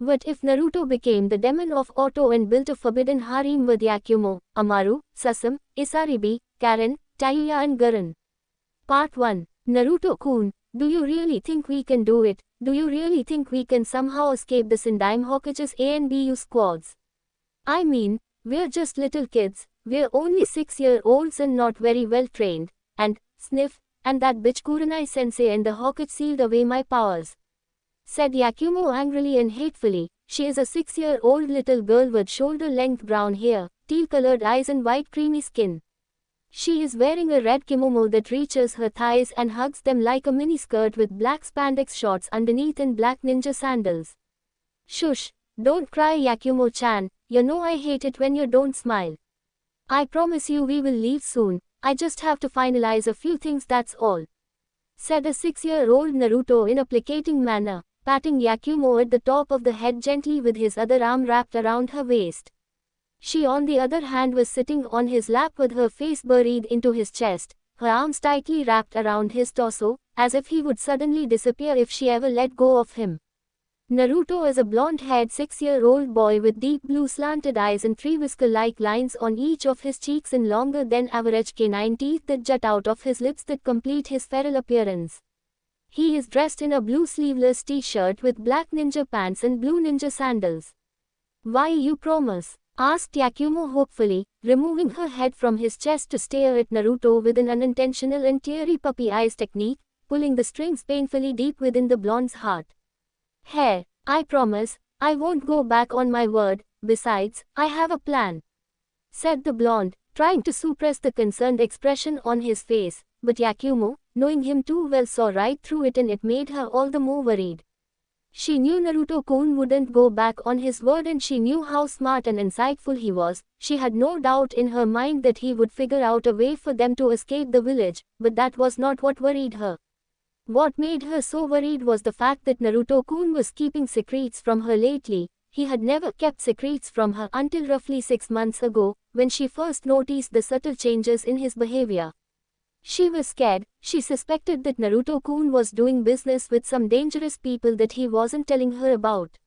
What if Naruto became the demon of Otto and built a forbidden harem with Yakumo, Amaru, Sasam, Isaribi, Karen, Taiya and Gurren? Part 1. Naruto-kun, do you really think we can do it? Do you really think we can somehow escape the Sindime Hokage's A and BU squads? I mean, we're just little kids, we're only 6-year-olds and not very well trained, and, sniff, and that bitch Kurenai-sensei and the Hokage sealed away my powers. Said Yakumo angrily and hatefully. She is a 6-year-old little girl with shoulder-length brown hair, teal-colored eyes and white creamy skin. She is wearing a red kimono that reaches her thighs and hugs them like a mini-skirt with black spandex shorts underneath and black ninja sandals. Shush, don't cry Yakumo-chan, you know I hate it when you don't smile. I promise you we will leave soon, I just have to finalize a few things, that's all. Said a 6-year-old Naruto in a placating manner, patting Yakumo at the top of the head gently with his other arm wrapped around her waist. She on the other hand was sitting on his lap with her face buried into his chest, her arms tightly wrapped around his torso, as if he would suddenly disappear if she ever let go of him. Naruto is a blonde-haired 6-year-old boy with deep blue slanted eyes and 3 whisker-like lines on each of his cheeks and longer than average canine teeth that jut out of his lips that complete his feral appearance. He is dressed in a blue sleeveless t-shirt with black ninja pants and blue ninja sandals. Why you promise? Asked Yakumo hopefully, removing her head from his chest to stare at Naruto with an unintentional and teary puppy eyes technique, pulling the strings painfully deep within the blonde's heart. Hey, I promise, I won't go back on my word, besides, I have a plan. Said the blonde, trying to suppress the concerned expression on his face, but Yakumo, knowing him too well, saw right through it and it made her all the more worried. She knew Naruto-kun wouldn't go back on his word and she knew how smart and insightful he was. She had no doubt in her mind that he would figure out a way for them to escape the village, but that was not what worried her. What made her so worried was the fact that Naruto-kun was keeping secrets from her lately. He had never kept secrets from her until roughly 6 months ago, when she first noticed the subtle changes in his behavior. She was scared. She suspected that Naruto-kun was doing business with some dangerous people that he wasn't telling her about.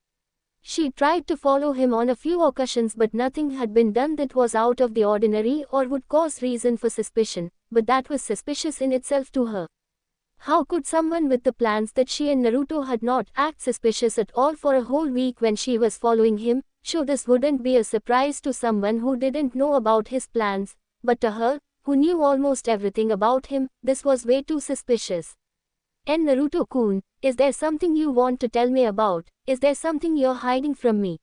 She tried to follow him on a few occasions but nothing had been done that was out of the ordinary or would cause reason for suspicion, but that was suspicious in itself to her. How could someone with the plans that she and Naruto had not act suspicious at all for a whole week when she was following him? Sure, this wouldn't be a surprise to someone who didn't know about his plans, but to her, who knew almost everything about him, this was way too suspicious. And Naruto-kun, is there something you want to tell me about? Is there something you're hiding from me?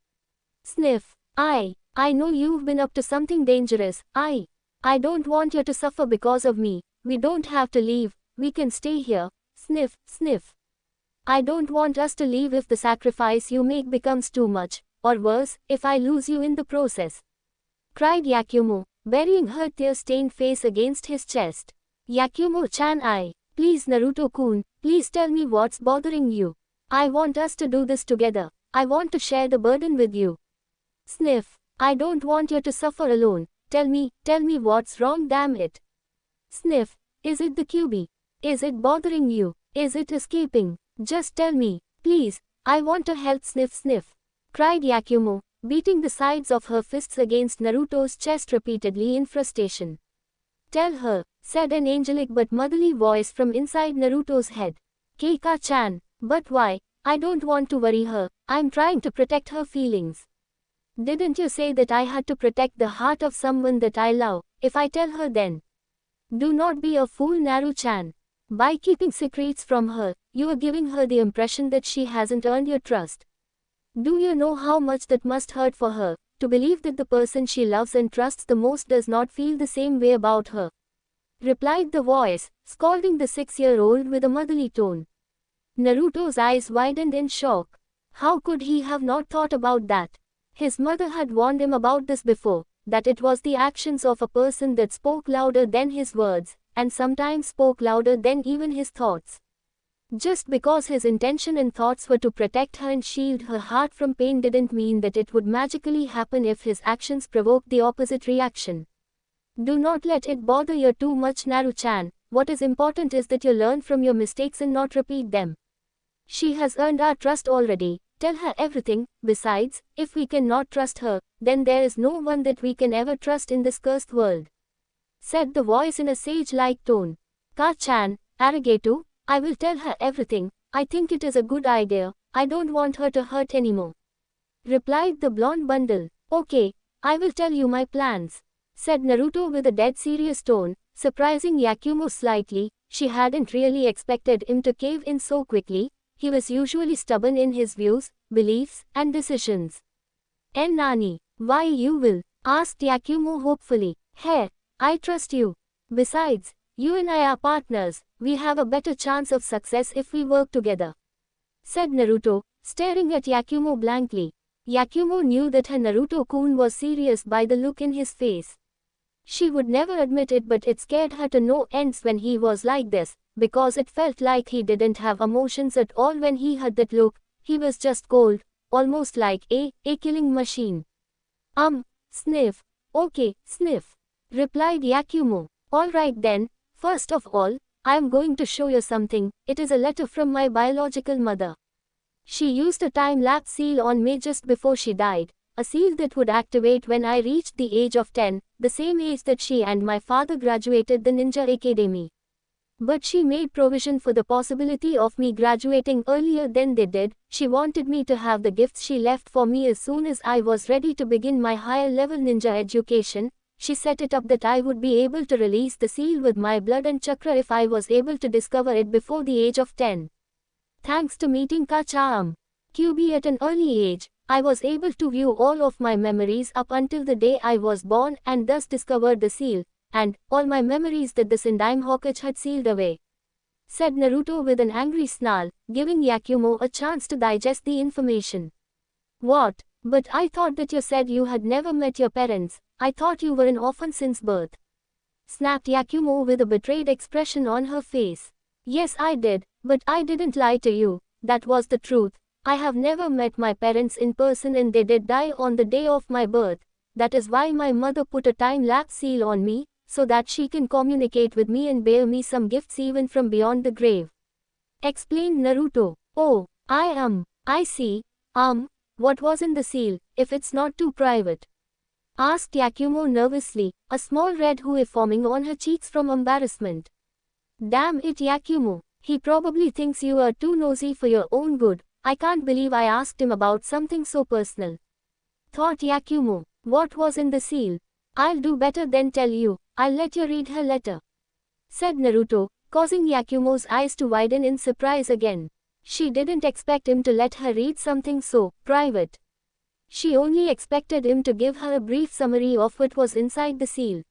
Sniff. I know you've been up to something dangerous. I don't want you to suffer because of me. We don't have to leave. We can stay here. Sniff, sniff. I don't want us to leave if the sacrifice you make becomes too much, or worse, if I lose you in the process. Cried Yakumo, burying her tear-stained face against his chest. Yakumo-chan, please Naruto-kun, please tell me what's bothering you. I want us to do this together. I want to share the burden with you. Sniff. I don't want you to suffer alone. Tell me what's wrong, damn it. Sniff. Is it the QB? Is it bothering you? Is it escaping? Just tell me, please, I want to help. Sniff sniff. Cried Yakumo, beating the sides of her fists against Naruto's chest repeatedly in frustration. Tell her, said an angelic but motherly voice from inside Naruto's head. Keika-chan, but why? I don't want to worry her, I'm trying to protect her feelings. Didn't you say that I had to protect the heart of someone that I love? If I tell her then. Do not be a fool, Naru-chan. By keeping secrets from her, you are giving her the impression that she hasn't earned your trust. Do you know how much that must hurt for her, to believe that the person she loves and trusts the most does not feel the same way about her? Replied the voice, scolding the 6-year-old with a motherly tone. Naruto's eyes widened in shock. How could he have not thought about that? His mother had warned him about this before, that it was the actions of a person that spoke louder than his words, and sometimes spoke louder than even his thoughts. Just because his intention and thoughts were to protect her and shield her heart from pain didn't mean that it would magically happen if his actions provoked the opposite reaction. Do not let it bother you too much, Naru-chan. What is important is that you learn from your mistakes and not repeat them. She has earned our trust already. Tell her everything. Besides, if we cannot trust her, then there is no one that we can ever trust in this cursed world," said the voice in a sage-like tone. "Ka-chan, arigato, I will tell her everything. I think it is a good idea. I don't want her to hurt anymore," replied the blonde bundle. "Okay, I will tell you my plans," said Naruto with a dead serious tone, surprising Yakumo slightly. She hadn't really expected him to cave in so quickly. He was usually stubborn in his views, beliefs, and decisions. "En Nani, why you will?" asked Yakumo hopefully. "Hey, I trust you. Besides, you and I are partners. We have a better chance of success if we work together," said Naruto, staring at Yakumo blankly. Yakumo knew that her Naruto-kun was serious by the look in his face. She would never admit it, but it scared her to no ends when he was like this, because it felt like he didn't have emotions at all when he had that look. He was just cold, almost like a killing machine. Sniff. "Okay, sniff," replied Yakumo. "All right then, first of all, I am going to show you something. It is a letter from my biological mother. She used a time-lapse seal on me just before she died, a seal that would activate when I reached the age of 10, the same age that she and my father graduated the Ninja Academy. But she made provision for the possibility of me graduating earlier than they did. She wanted me to have the gifts she left for me as soon as I was ready to begin my higher-level ninja education. She set it up that I would be able to release the seal with my blood and chakra if I was able to discover it before the age of 10. Thanks to meeting Ka-chan QB at an early age, I was able to view all of my memories up until the day I was born and thus discovered the seal, and all my memories that the Sindime Hokage had sealed away," said Naruto with an angry snarl, giving Yakumo a chance to digest the information. "What? But I thought that you said you had never met your parents. I thought you were an orphan since birth," snapped Yakumo with a betrayed expression on her face. "Yes, I did, but I didn't lie to you. That was the truth. I have never met my parents in person and they did die on the day of my birth. That is why my mother put a time-lapse seal on me, so that she can communicate with me and bear me some gifts even from beyond the grave," explained Naruto. "Oh, I see. What was in the seal, if it's not too private?" asked Yakumo nervously, a small red hue forming on her cheeks from embarrassment. "Damn it, Yakumo. He probably thinks you are too nosy for your own good. I can't believe I asked him about something so personal," thought Yakumo. "What was in the seal? I'll do better than tell you. I'll let you read her letter," said Naruto, causing Yakumo's eyes to widen in surprise again. She didn't expect him to let her read something so private. She only expected him to give her a brief summary of what was inside the seal.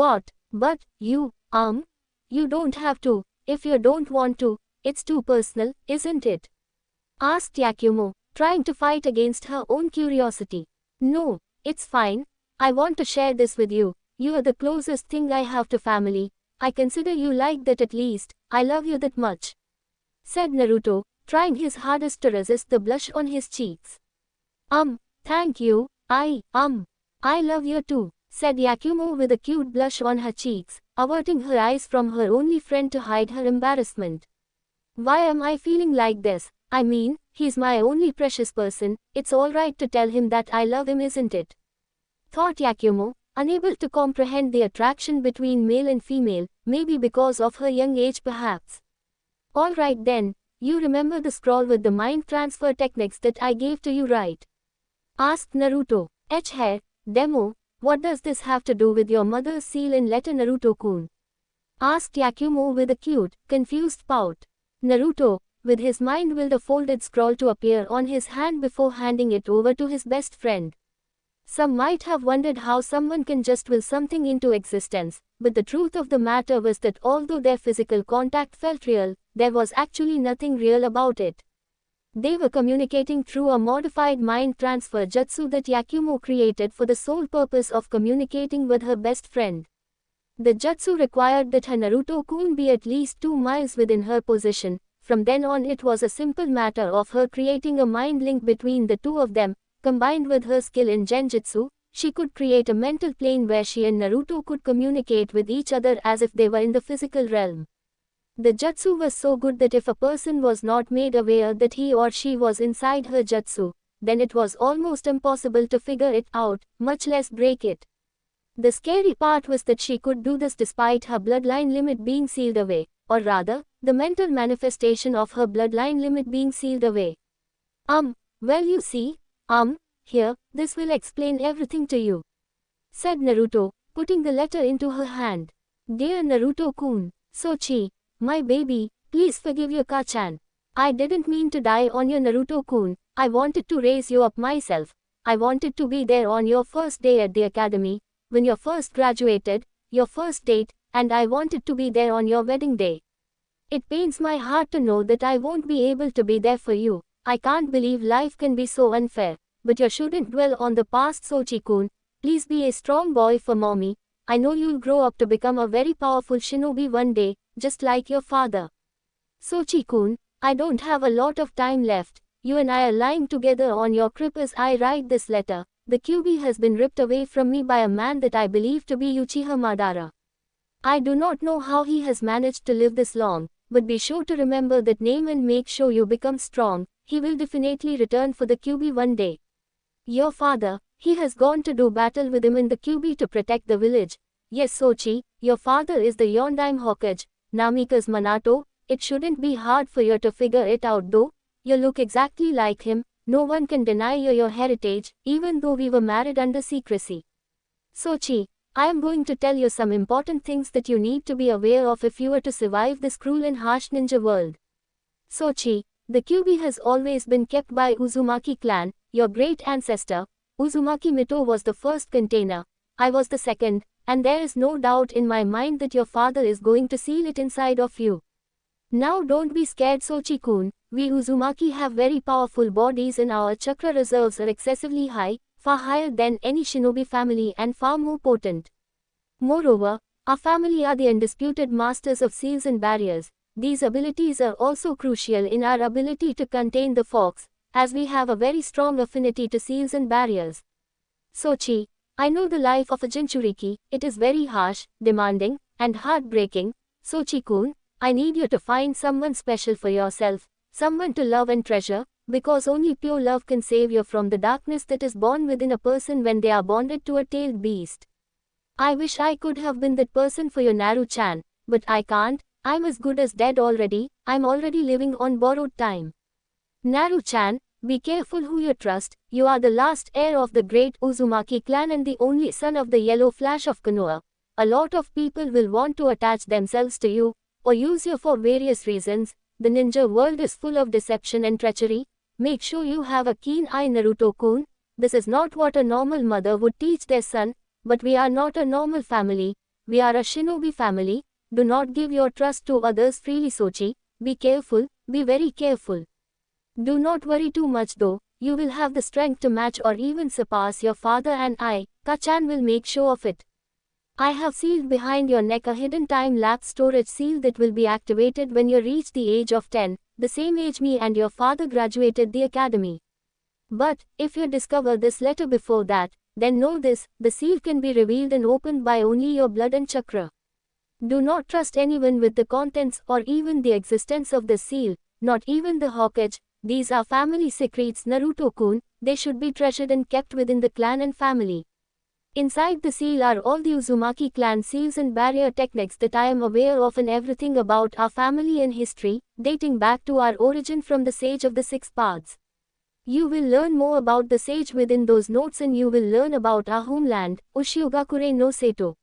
"What? But, you don't have to, if you don't want to. It's too personal, isn't it?" asked Yakumo, trying to fight against her own curiosity. "No, it's fine. I want to share this with you. You are the closest thing I have to family. I consider you like that at least. I love you that much," said Naruto, trying his hardest to resist the blush on his cheeks. Thank you. I love you too," said Yakumo with a cute blush on her cheeks, averting her eyes from her only friend to hide her embarrassment. "Why am I feeling like this? I mean, he's my only precious person. It's alright to tell him that I love him, isn't it?" thought Yakumo, unable to comprehend the attraction between male and female, maybe because of her young age perhaps. "Alright then, you remember the scroll with the mind transfer techniques that I gave to you, right?" asked Naruto. "Hey, Demo, what does this have to do with your mother's seal and letter, Naruto-kun?" asked Yakumo with a cute, confused pout. Naruto, with his mind willed a folded scroll to appear on his hand before handing it over to his best friend. Some might have wondered how someone can just will something into existence, but the truth of the matter was that although their physical contact felt real, there was actually nothing real about it. They were communicating through a modified mind transfer jutsu that Yakumo created for the sole purpose of communicating with her best friend. The jutsu required that her Naruto-kun be at least 2 miles within her position. From then on it was a simple matter of her creating a mind link between the two of them. Combined with her skill in genjutsu, she could create a mental plane where she and Naruto could communicate with each other as if they were in the physical realm. The jutsu was so good that if a person was not made aware that he or she was inside her jutsu, then it was almost impossible to figure it out, much less break it. The scary part was that she could do this despite her bloodline limit being sealed away, or rather, the mental manifestation of her bloodline limit being sealed away. Well you see, here, this will explain everything to you, said Naruto, putting the letter into her hand. Dear Naruto-kun, Sochi, my baby, please forgive your Ka-chan. I didn't mean to die on you Naruto-kun, I wanted to raise you up myself. I wanted to be there on your first day at the academy, when you first graduated, your first date, and I wanted to be there on your wedding day. It pains my heart to know that I won't be able to be there for you. I can't believe life can be so unfair, but you shouldn't dwell on the past Sochi-kun. Please be a strong boy for mommy. I know you'll grow up to become a very powerful shinobi one day, just like your father. Sochi-kun, I don't have a lot of time left. You and I are lying together on your crib as I write this letter. The Kyuubi has been ripped away from me by a man that I believe to be Uchiha Madara. I do not know how he has managed to live this long, but be sure to remember that name and make sure you become strong. He will definitely return for the Kyuubi one day. Your father, he has gone to do battle with him in the Kyuubi to protect the village. Yes Sochi, your father is the Yondaime Hokage, Namikaze Minato. It shouldn't be hard for you to figure it out though. You look exactly like him. No one can deny your heritage, even though we were married under secrecy. Sochi, I am going to tell you some important things that you need to be aware of if you are to survive this cruel and harsh ninja world. Sochi, the Kyuubi has always been kept by Uzumaki clan. Your great ancestor, Uzumaki Mito was the first container. I was the second, and there is no doubt in my mind that your father is going to seal it inside of you. Now don't be scared Sochi-kun. We Uzumaki have very powerful bodies and our chakra reserves are excessively high, far higher than any shinobi family and far more potent. Moreover, our family are the undisputed masters of seals and barriers. These abilities are also crucial in our ability to contain the fox, as we have a very strong affinity to seals and barriers. Sochi, I know the life of a Jinchuriki. It is very harsh, demanding, and heartbreaking. Sochi-kun, I need you to find someone special for yourself. Someone to love and treasure, because only pure love can save you from the darkness that is born within a person when they are bonded to a tailed beast. I wish I could have been that person for your Naru-chan, but I can't. I'm as good as dead already. I'm already living on borrowed time. Naru-chan, be careful who you trust. You are the last heir of the great Uzumaki clan and the only son of the Yellow Flash of Konoha. A lot of people will want to attach themselves to you, or use you for various reasons. The ninja world is full of deception and treachery. Make sure you have a keen eye Naruto-kun. This is not what a normal mother would teach their son, but we are not a normal family. We are a shinobi family. Do not give your trust to others freely Sochi. Be careful, be very careful. Do not worry too much though. You will have the strength to match or even surpass your father and I, Ka-chan will make sure of it. I have sealed behind your neck a hidden time-lapse storage seal that will be activated when you reach the age of 10, the same age me and your father graduated the academy. But, if you discover this letter before that, then know this, the seal can be revealed and opened by only your blood and chakra. Do not trust anyone with the contents or even the existence of the seal, not even the Hokage. These are family secrets Naruto-kun, they should be treasured and kept within the clan and family. Inside the seal are all the Uzumaki clan seals and barrier techniques that I am aware of and everything about our family and history, dating back to our origin from the Sage of the Six Paths. You will learn more about the sage within those notes and you will learn about our homeland, Ushiogakure no Seto.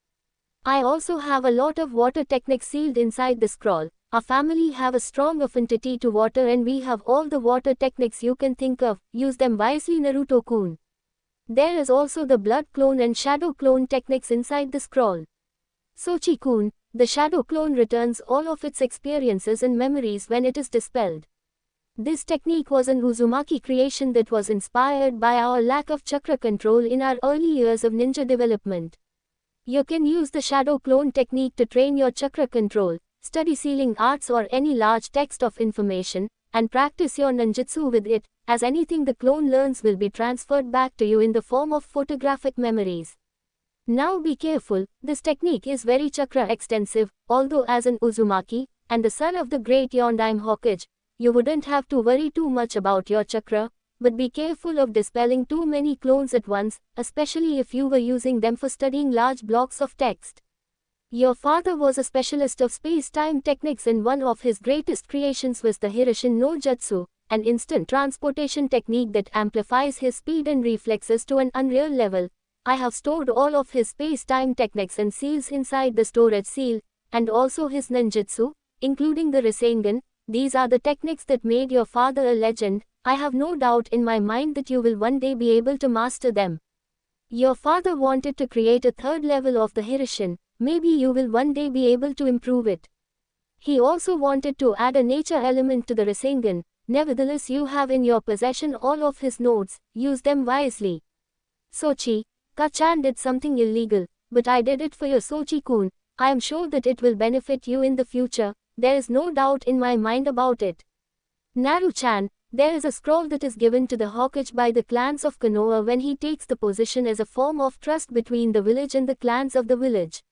I also have a lot of water techniques sealed inside the scroll. Our family have a strong affinity to water and we have all the water techniques you can think of. Use them wisely Naruto-kun. There is also the blood clone and shadow clone techniques inside the scroll. Sochi-kun, the shadow clone returns all of its experiences and memories when it is dispelled. This technique was an Uzumaki creation that was inspired by our lack of chakra control in our early years of ninja development. You can use the shadow clone technique to train your chakra control, study sealing arts or any large text of information, and practice your ninjutsu with it, as anything the clone learns will be transferred back to you in the form of photographic memories. Now be careful, this technique is very chakra extensive, although as an Uzumaki, and the son of the great Yondaime Hokage, you wouldn't have to worry too much about your chakra, but be careful of dispelling too many clones at once, especially if you were using them for studying large blocks of text. Your father was a specialist of space-time techniques, and one of his greatest creations was the Hirishin no Jutsu, an instant transportation technique that amplifies his speed and reflexes to an unreal level. I have stored all of his space-time techniques and seals inside the storage seal, and also his ninjutsu, including the Rasengan. These are the techniques that made your father a legend. I have no doubt in my mind that you will one day be able to master them. Your father wanted to create a third level of the Hirishin. Maybe you will one day be able to improve it. He also wanted to add a nature element to the Rasengan. Nevertheless, you have in your possession all of his nodes. Use them wisely. Sochi, Ka-chan did something illegal, but I did it for your Sochi-kun. I am sure that it will benefit you in the future. There is no doubt in my mind about it. Naru-chan, there is a scroll that is given to the Hokage by the clans of Konoha when he takes the position as a form of trust between the village and the clans of the village.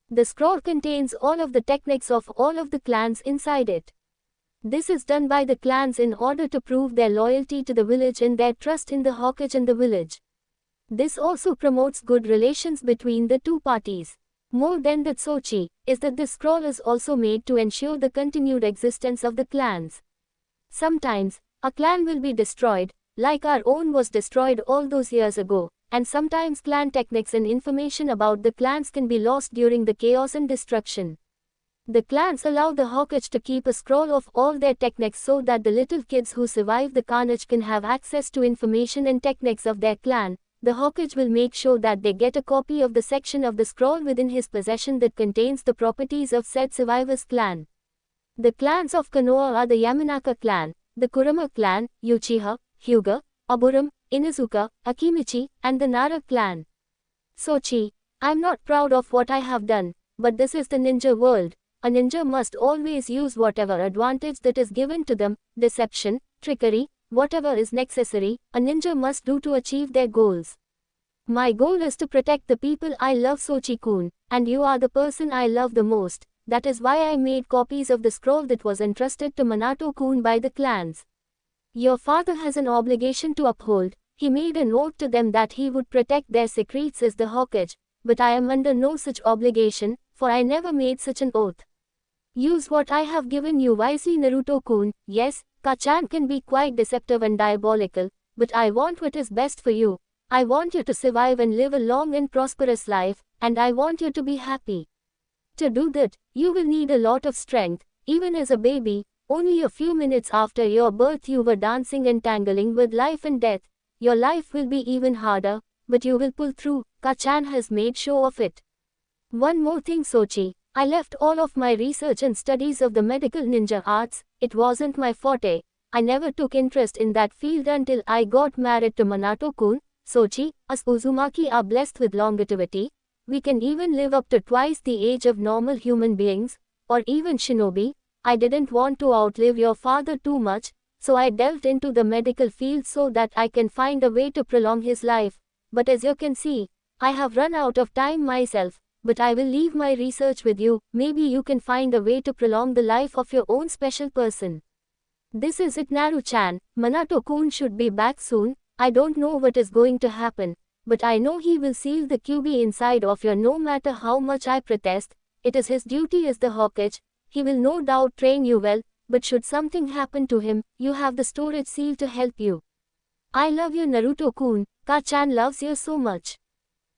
The scroll contains all of the techniques of all of the clans inside it. This is done by the clans in order to prove their loyalty to the village and their trust in the Hokage and the village. This also promotes good relations between the two parties. More than that, Sochi, is that this scroll is also made to ensure the continued existence of the clans. Sometimes, a clan will be destroyed, like our own was destroyed all those years ago. And sometimes clan techniques and information about the clans can be lost during the chaos and destruction. The clans allow the Hokage to keep a scroll of all their techniques so that the little kids who survive the carnage can have access to information and techniques of their clan. The Hokage will make sure that they get a copy of the section of the scroll within his possession that contains the properties of said survivor's clan. The clans of Konoha are the Yamanaka clan, the Kurama clan, Uchiha, Hyuga, Oboro, Inuzuka, Akimichi, and the Nara clan. Sochi, I'm not proud of what I have done, but this is the ninja world. A ninja must always use whatever advantage that is given to them, deception, trickery, whatever is necessary, a ninja must do to achieve their goals. My goal is to protect the people I love, Sochi-kun, and you are the person I love the most. That is why I made copies of the scroll that was entrusted to Minato-kun by the clans. Your father has an obligation to uphold. He made an oath to them that he would protect their secrets as the Hokage, but I am under no such obligation, for I never made such an oath. Use what I have given you wisely, Naruto-kun. Yes, Ka-chan can be quite deceptive and diabolical, but I want what is best for you. I want you to survive and live a long and prosperous life, and I want you to be happy. To do that, you will need a lot of strength. Even as a baby, only a few minutes after your birth you were dancing and tangling with life and death. Your life will be even harder, but you will pull through. Ka-chan has made show of it. One more thing, Sochi. I left all of my research and studies of the medical ninja arts. It wasn't my forte. I never took interest in that field until I got married to Minato-kun. Sochi, us Uzumaki are blessed with longevity. We can even live up to twice the age of normal human beings, or even shinobi. I didn't want to outlive your father too much, so I delved into the medical field so that I can find a way to prolong his life. But as you can see, I have run out of time myself, but I will leave my research with you. Maybe you can find a way to prolong the life of your own special person. This is it, Naru-chan. Minato-kun should be back soon. I don't know what is going to happen, but I know he will seal the QB inside of you no matter how much I protest. It is his duty as the Hokage. He will no doubt train you well, but should something happen to him, you have the storage seal to help you. I love you, Naruto-kun. Ka-chan loves you so much.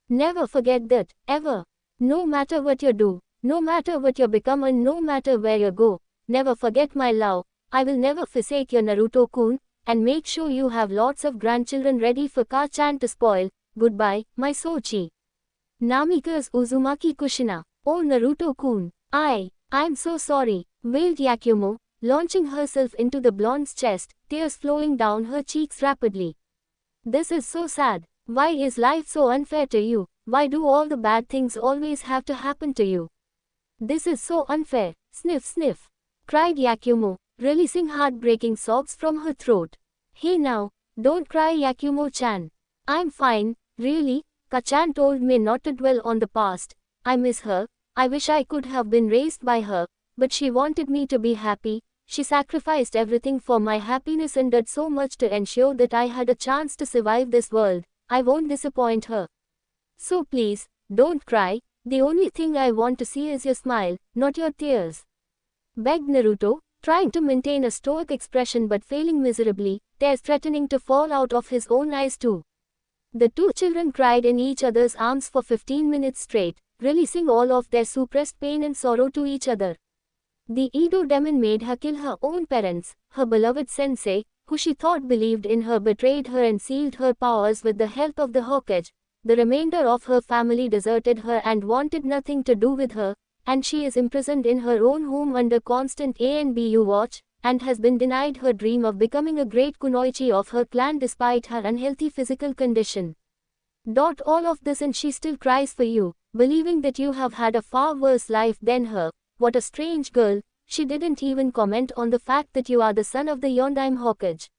Never forget that, ever. No matter what you do, no matter what you become and no matter where you go, never forget my love. I will never forsake you, Naruto-kun, and make sure you have lots of grandchildren ready for Ka-chan to spoil. Goodbye, my Sochi. Namikaze Uzumaki Kushina. Oh, Naruto-kun. I'm so sorry, wailed Yakumo, launching herself into the blonde's chest, tears flowing down her cheeks rapidly. This is so sad. Why is life so unfair to you? Why do all the bad things always have to happen to you? This is so unfair. Sniff, sniff, cried Yakumo, releasing heartbreaking sobs from her throat. Hey now, don't cry, Yakumo-chan. I'm fine, really. Ka-chan told me not to dwell on the past. I miss her. I wish I could have been raised by her. but she wanted me to be happy. She sacrificed everything for my happiness and did so much to ensure that I had a chance to survive this world. I won't disappoint her. So please, don't cry. The only thing I want to see is your smile, not your tears," begged Naruto, trying to maintain a stoic expression but failing miserably, tears threatening to fall out of his own eyes too. The two children cried in each other's arms for 15 minutes straight, releasing all of their suppressed pain and sorrow to each other. The Edo demon made her kill her own parents. Her beloved sensei, who she thought believed in her, betrayed her and sealed her powers with the help of the Hokage. The remainder of her family deserted her and wanted nothing to do with her, and she is imprisoned in her own home under constant ANBU watch, and has been denied her dream of becoming a great kunoichi of her clan despite her unhealthy physical condition. All of this and she still cries for you, believing that you have had a far worse life than her. What a strange girl. She didn't even comment on the fact that you are the son of the Yondaime Hokage,"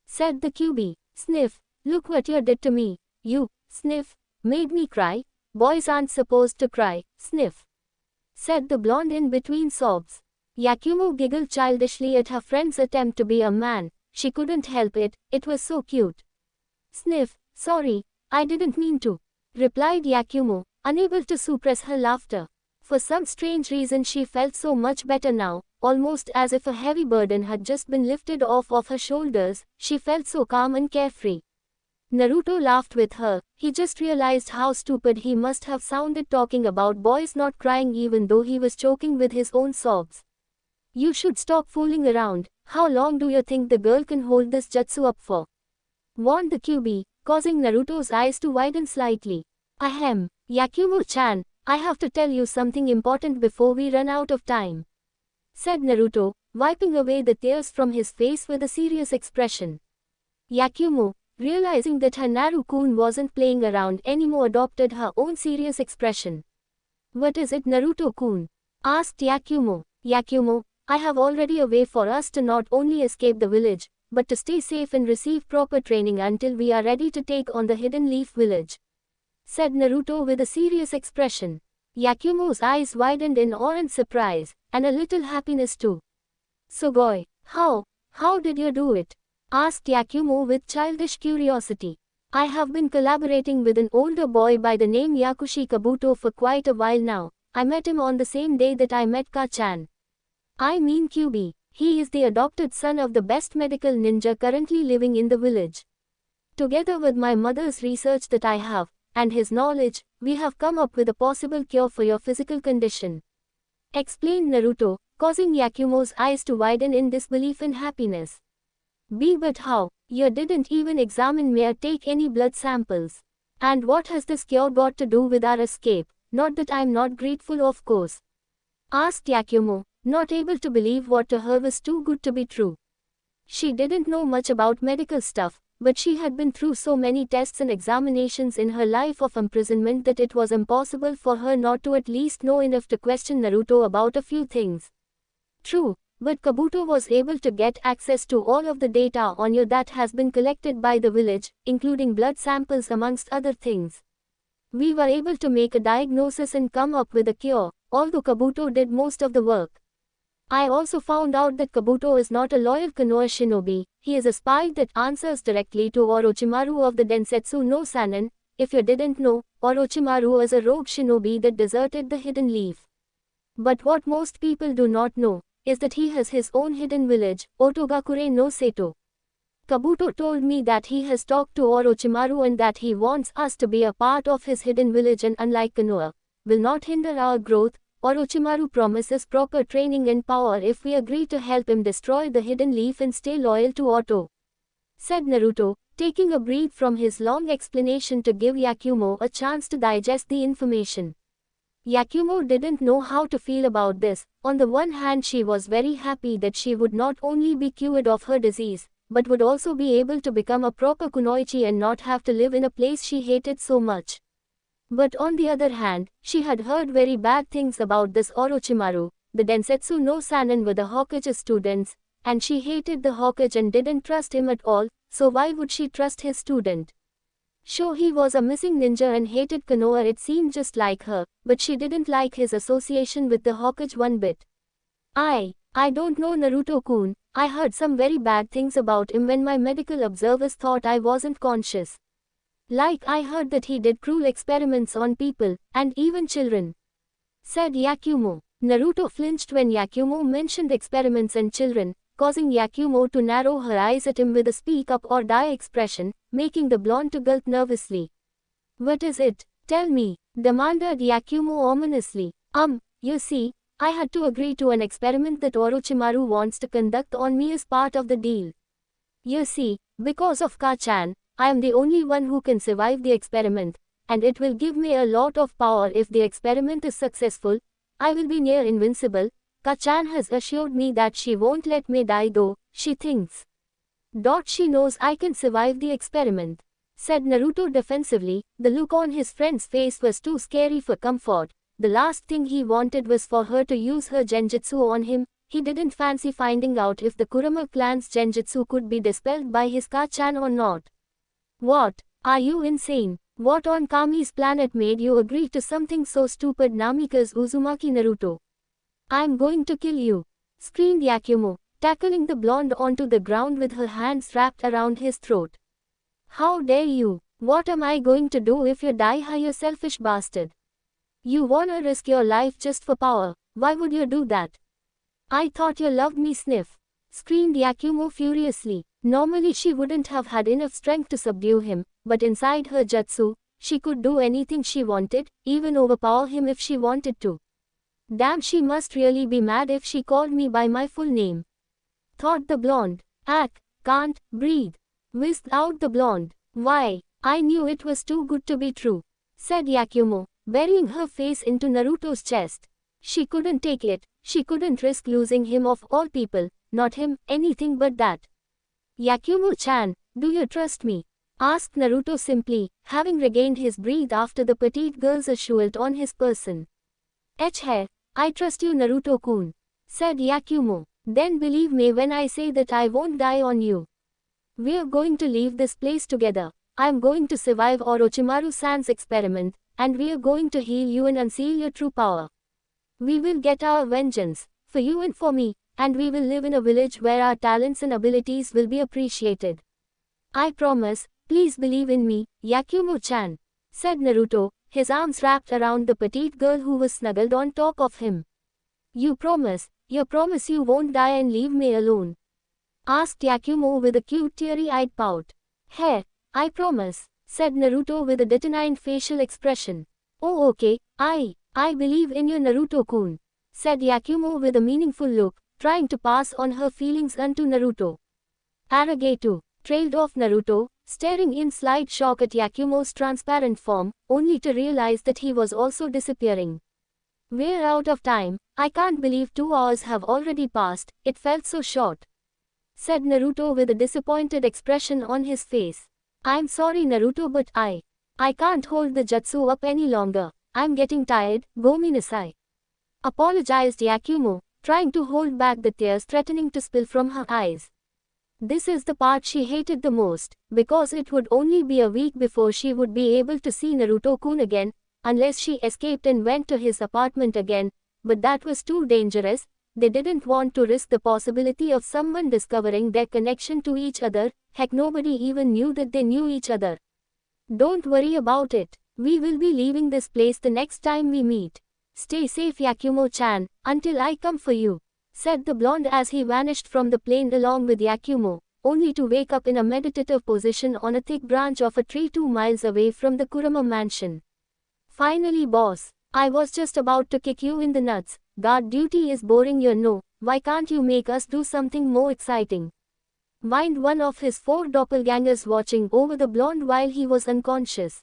said the QB. "Sniff, look what you did to me. You, sniff, made me cry. Boys aren't supposed to cry, sniff," said the blonde in between sobs. Yakumo giggled childishly at her friend's attempt to be a man. She couldn't help it, it was so cute. "Sniff, sorry, I didn't mean to," replied Yakumo, unable to suppress her laughter. For some strange reason she felt so much better now, almost as if a heavy burden had just been lifted off of her shoulders. She felt so calm and carefree. Naruto laughed with her. He just realized how stupid he must have sounded talking about boys not crying even though he was choking with his own sobs. "You should stop fooling around. How long do you think the girl can hold this jutsu up for?" warned the QB, causing Naruto's eyes to widen slightly. "Ahem, Yakumo-chan, I have to tell you something important before we run out of time," said Naruto, wiping away the tears from his face with a serious expression. Yakumo, realizing that her Naru-kun wasn't playing around anymore, adopted her own serious expression. "What is it, Naruto-kun?" asked Yakumo. "Yakumo, I have already a way for us to not only escape the village, but to stay safe and receive proper training until we are ready to take on the Hidden Leaf Village," said Naruto with a serious expression. Yakumo's eyes widened in awe and surprise, and a little happiness too. "Sugoi, how did you do it?" asked Yakumo with childish curiosity. "I have been collaborating with an older boy by the name Yakushi Kabuto for quite a while now. I met him on the same day that I met Ka-chan. I mean QB. He is the adopted son of the best medical ninja currently living in the village. Together with my mother's research that I have, and his knowledge, we have come up with a possible cure for your physical condition," explained Naruto, causing Yakumo's eyes to widen in disbelief and happiness. But how? You didn't even examine me or take any blood samples. And what has this cure got to do with our escape? Not that I'm not grateful, of course," asked Yakumo, not able to believe what to her was too good to be true. She didn't know much about medical stuff, but she had been through so many tests and examinations in her life of imprisonment that it was impossible for her not to at least know enough to question Naruto about a few things. True, but Kabuto was able to get access to all of the data on you that has been collected by the village, including blood samples amongst other things. We were able to make a diagnosis and come up with a cure, although Kabuto did most of the work. I also found out that Kabuto is not a loyal Konoha shinobi. He is a spy that answers directly to Orochimaru of the Densetsu no Sannin. If you didn't know, Orochimaru is a rogue shinobi that deserted the Hidden Leaf. But what most people do not know is that he has his own hidden village, Otogakure no Seto. Kabuto told me that he has talked to Orochimaru and that he wants us to be a part of his hidden village, and unlike Konoha, will not hinder our growth. Orochimaru promises proper training and power if we agree to help him destroy the Hidden Leaf and stay loyal to Otto," said Naruto, taking a breath from his long explanation to give Yakumo a chance to digest the information. Yakumo didn't know how to feel about this. On the one hand, she was very happy that she would not only be cured of her disease, but would also be able to become a proper kunoichi and not have to live in a place she hated so much. But on the other hand, she had heard very bad things about this Orochimaru. The Densetsu no Sannin were the Hokage's students, and she hated the Hokage and didn't trust him at all, so why would she trust his student? Sure, he was a missing ninja and hated Konoha, it seemed just like her, but she didn't like his association with the Hokage one bit. I don't know Naruto-kun. I heard some very bad things about him when my medical observers thought I wasn't conscious. Like I heard that he did cruel experiments on people, and even children," said Yakumo. Naruto flinched when Yakumo mentioned experiments and children, causing Yakumo to narrow her eyes at him with a speak up or die expression, making the blonde to gulp nervously. "What is it? Tell me," demanded Yakumo ominously. You see, I had to agree to an experiment that Orochimaru wants to conduct on me as part of the deal. You see, because of Ka-chan, I am the only one who can survive the experiment, and it will give me a lot of power if the experiment is successful. I will be near invincible. Ka-chan has assured me that she won't let me die though, she thinks. She knows I can survive the experiment," said Naruto defensively. The look on his friend's face was too scary for comfort. The last thing he wanted was for her to use her genjutsu on him. He didn't fancy finding out if the Kurama clan's genjutsu could be dispelled by his Ka-chan or not. "What? Are you insane? What on Kami's planet made you agree to something so stupid?" Namikaze Uzumaki. "Naruto, I'm going to kill you," screamed Yakumo, tackling the blonde onto the ground with her hands wrapped around his throat. "How dare you? What am I going to do if you die, you selfish bastard? You wanna risk your life just for power? Why would you do that? I thought you loved me." Sniff, screamed Yakumo furiously. Normally she wouldn't have had enough strength to subdue him, but inside her jutsu, she could do anything she wanted, even overpower him if she wanted to. Damn, she must really be mad if she called me by my full name, thought the blonde. Can't breathe," whisked out the blonde. "Why, I knew it was too good to be true," said Yakumo, burying her face into Naruto's chest. She couldn't take it. She couldn't risk losing him of all people. Not him, anything but that. "Yakumo-chan, do you trust me?" asked Naruto simply, having regained his breath after the petite girl's assault on his person. "Hey, I trust you, Naruto-kun," said Yakumo. "Then believe me when I say that I won't die on you. We're going to leave this place together. I'm going to survive Orochimaru-san's experiment, and we're going to heal you and unseal your true power. We will get our vengeance, for you and for me, and we will live in a village where our talents and abilities will be appreciated. I promise, please believe in me, Yakumo-chan," said Naruto, his arms wrapped around the petite girl who was snuggled on top of him. You promise you won't die and leave me alone?" asked Yakumo with a cute teary-eyed pout. "Hey, I promise," said Naruto with a determined facial expression. "Oh okay, I believe in you, Naruto-kun," said Yakumo with a meaningful look, trying to pass on her feelings onto Naruto. "Arigato," trailed off Naruto, staring in slight shock at Yakumo's transparent form, only to realize that he was also disappearing. "We're out of time. I can't believe 2 hours have already passed, it felt so short," said Naruto with a disappointed expression on his face. "I'm sorry, Naruto, but I can't hold the jutsu up any longer. I'm getting tired, gominasai," apologized Yakumo, trying to hold back the tears threatening to spill from her eyes. This is the part she hated the most, because it would only be a week before she would be able to see Naruto-kun again, unless she escaped and went to his apartment again, but that was too dangerous. They didn't want to risk the possibility of someone discovering their connection to each other. Heck, nobody even knew that they knew each other. "Don't worry about it. We will be leaving this place the next time we meet. Stay safe, Yakumo-chan, until I come for you," said the blonde as he vanished from the plane along with Yakumo, only to wake up in a meditative position on a thick branch of a tree 2 miles away from the Kurama mansion. "Finally, boss. I was just about to kick you in the nuts. Guard duty is boring, you know. Why can't you make us do something more exciting?" whined one of his 4 doppelgangers watching over the blonde while he was unconscious.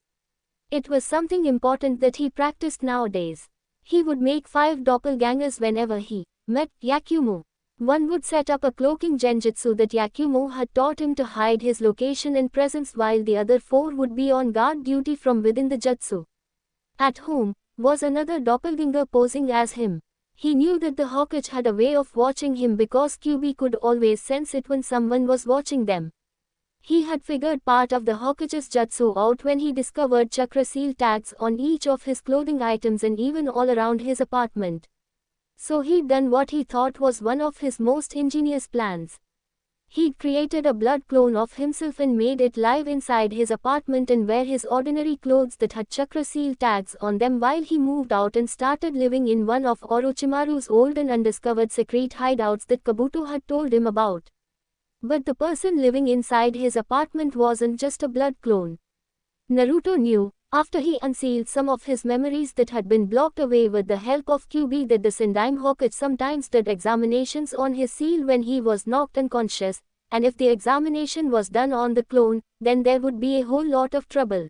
It was something important that he practiced nowadays. He would make 5 doppelgangers whenever he met Yakumo. One would set up a cloaking genjutsu that Yakumo had taught him to hide his location and presence, while the other 4 would be on guard duty from within the jutsu. At home was another doppelganger posing as him. He knew that the Hokage had a way of watching him because Kyuubi could always sense it when someone was watching them. He had figured part of the Hokage's jutsu out when he discovered chakra seal tags on each of his clothing items and even all around his apartment. So he'd done what he thought was one of his most ingenious plans. He'd created a blood clone of himself and made it live inside his apartment and wear his ordinary clothes that had chakra seal tags on them while he moved out and started living in one of Orochimaru's old and undiscovered secret hideouts that Kabuto had told him about. But the person living inside his apartment wasn't just a blood clone. Naruto knew, after he unsealed some of his memories that had been blocked away with the help of Kyuubi, that the Sendai Hokage sometimes did examinations on his seal when he was knocked unconscious, and if the examination was done on the clone, then there would be a whole lot of trouble.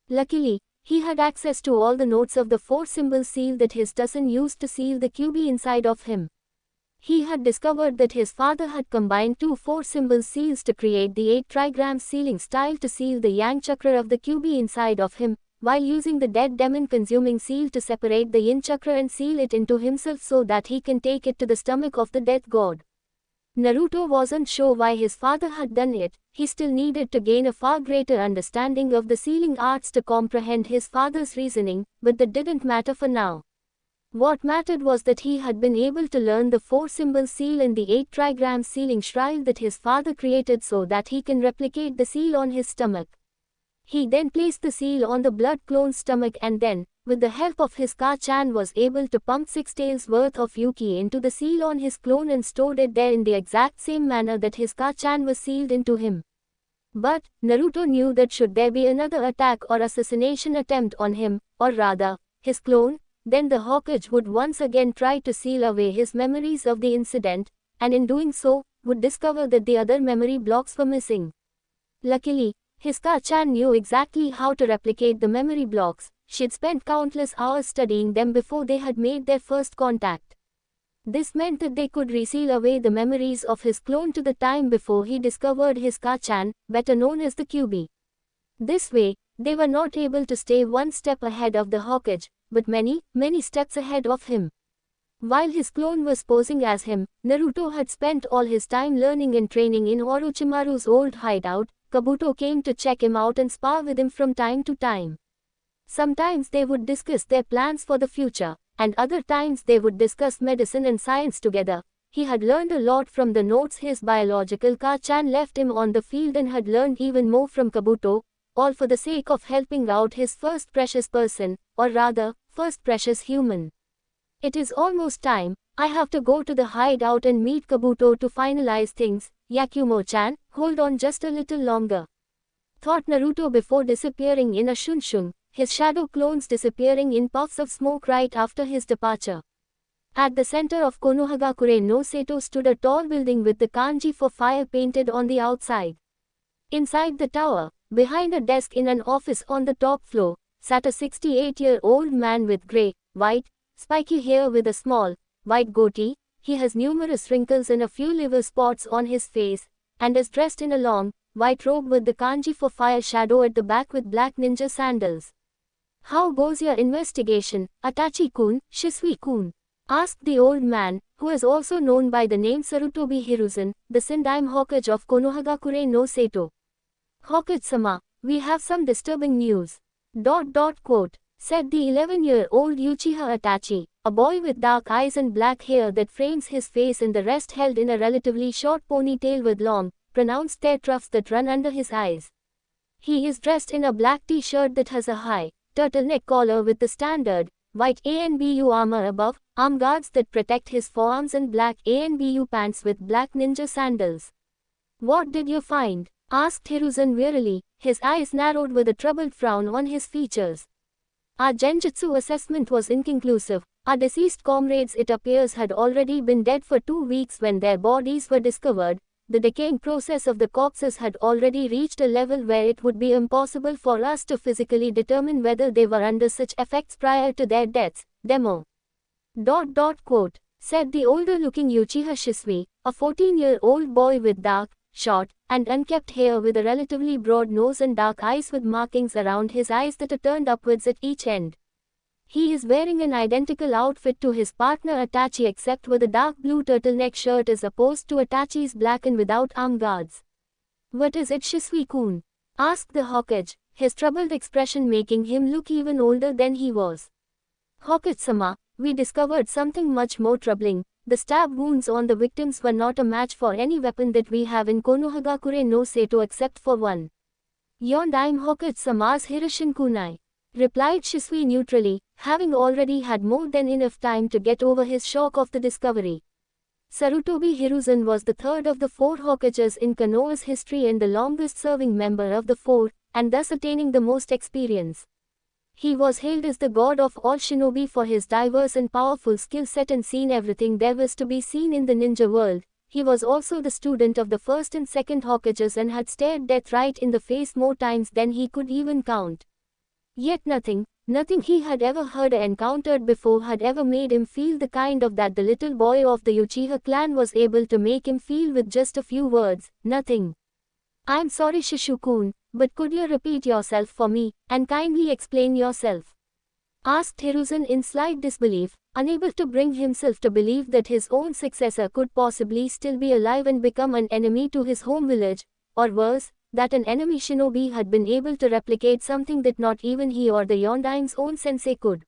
Luckily, he had access to all the notes of the 4-symbol seal that his Tsunade used to seal the Kyuubi inside of him. He had discovered that his father had combined 2 4-symbol seals to create the 8-trigram sealing style to seal the Yang Chakra of the Kyuubi inside of him, while using the dead demon-consuming seal to separate the Yin Chakra and seal it into himself so that he can take it to the stomach of the death god. Naruto wasn't sure why his father had done it. He still needed to gain a far greater understanding of the sealing arts to comprehend his father's reasoning, but that didn't matter for now. What mattered was that he had been able to learn the 4-symbol seal and the 8-trigram sealing shrine that his father created so that he can replicate the seal on his stomach. He then placed the seal on the blood clone's stomach and then, with the help of his Ka-chan, was able to pump 6 taels worth of Yuki into the seal on his clone and stored it there in the exact same manner that his Ka-chan was sealed into him. But, Naruto knew that should there be another attack or assassination attempt on him, or rather, his clone, then the Hokage would once again try to seal away his memories of the incident, and in doing so, would discover that the other memory blocks were missing. Luckily, his Ka-chan knew exactly how to replicate the memory blocks. She'd spent countless hours studying them before they had made their first contact. This meant that they could reseal away the memories of his clone to the time before he discovered his Ka-chan, better known as the Kyuubi. This way, they were not able to stay one step ahead of the Hokage, but many steps ahead of him. While his clone was posing as him, Naruto had spent all his time learning and training in Orochimaru's old hideout. Kabuto came to check him out and spar with him from time to time. Sometimes they would discuss their plans for the future, and other times they would discuss medicine and science together. He had learned a lot from the notes his biological Ka-chan left him on the field and had learned even more from Kabuto, all for the sake of helping out his first precious person, or rather, first precious human. It is almost time. I have to go to the hideout and meet Kabuto to finalize things. Yakumo-chan, hold on just a little longer, thought Naruto before disappearing in a shunshun, his shadow clones disappearing in puffs of smoke right after his departure. At the center of Konohagakure no Seto stood a tall building with the kanji for fire painted on the outside. Inside the tower, behind a desk in an office on the top floor, sat a 68-year-old man with grey, white, spiky hair with a small, white goatee. He has numerous wrinkles and a few liver spots on his face, and is dressed in a long, white robe with the kanji for fire shadow at the back with black ninja sandals. How goes your investigation, Itachi-kun, Shisui-kun? Asked the old man, who is also known by the name Sarutobi Hiruzen, the Sendai Hokage of Konohagakure no Seto. Hokage-sama, we have some disturbing news. Quote, said the 11-year-old Uchiha Itachi, a boy with dark eyes and black hair that frames his face and the rest held in a relatively short ponytail with long, pronounced tear troughs that run under his eyes. He is dressed in a black t-shirt that has a high, turtleneck collar with the standard, white ANBU armor above, arm guards that protect his forearms and black ANBU pants with black ninja sandals. What did you find? Asked Hiruzen wearily, his eyes narrowed with a troubled frown on his features. Our genjutsu assessment was inconclusive. Our deceased comrades, it appears, had already been dead for 2 weeks when their bodies were discovered. The decaying process of the corpses had already reached a level where it would be impossible for us to physically determine whether they were under such effects prior to their deaths. Quote, said the older-looking Uchiha Shisui, a 14-year-old boy with dark, short, and unkempt hair with a relatively broad nose and dark eyes with markings around his eyes that are turned upwards at each end. He is wearing an identical outfit to his partner Itachi except with a dark blue turtleneck shirt as opposed to Itachi's black and without arm guards. What is it, Shisui-kun? Asked the Hokage, his troubled expression making him look even older than he was. Hokage-sama, we discovered something much more troubling. The stab wounds on the victims were not a match for any weapon that we have in Konohagakure no Seto except for one. Yondaime Hokuto-sama's Hiroshin kunai, replied Shisui neutrally, having already had more than enough time to get over his shock of the discovery. Sarutobi Hiruzen was the third of the 4 Hokages in Konoha's history and the longest-serving member of the 4, and thus attaining the most experience. He was hailed as the god of all shinobi for his diverse and powerful skill set and seen everything there was to be seen in the ninja world. He was also the student of the first and second Hokages and had stared death right in the face more times than he could even count. Yet nothing he had ever heard or encountered before had ever made him feel the kind of that the little boy of the Uchiha clan was able to make him feel with just a few words, nothing. I'm sorry Shishu-kun, but could you repeat yourself for me, and kindly explain yourself? Asked Hiruzen in slight disbelief, unable to bring himself to believe that his own successor could possibly still be alive and become an enemy to his home village, or worse, that an enemy shinobi had been able to replicate something that not even he or the Yondaime's own sensei could.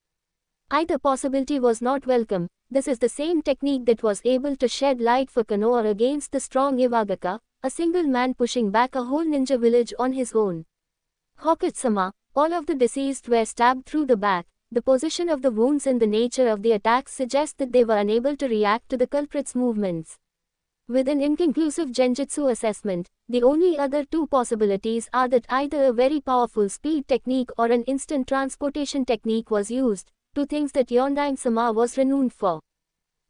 Either possibility was not welcome. This is the same technique that was able to shed light for Konoha against the strong Iwagaka, a single man pushing back a whole ninja village on his own. Hokuto-sama, all of the deceased were stabbed through the back. The position of the wounds and the nature of the attacks suggest that they were unable to react to the culprit's movements. With an inconclusive genjutsu assessment, the only other 2 possibilities are that either a very powerful speed technique or an instant transportation technique was used, 2 things that Yondaime-sama was renowned for.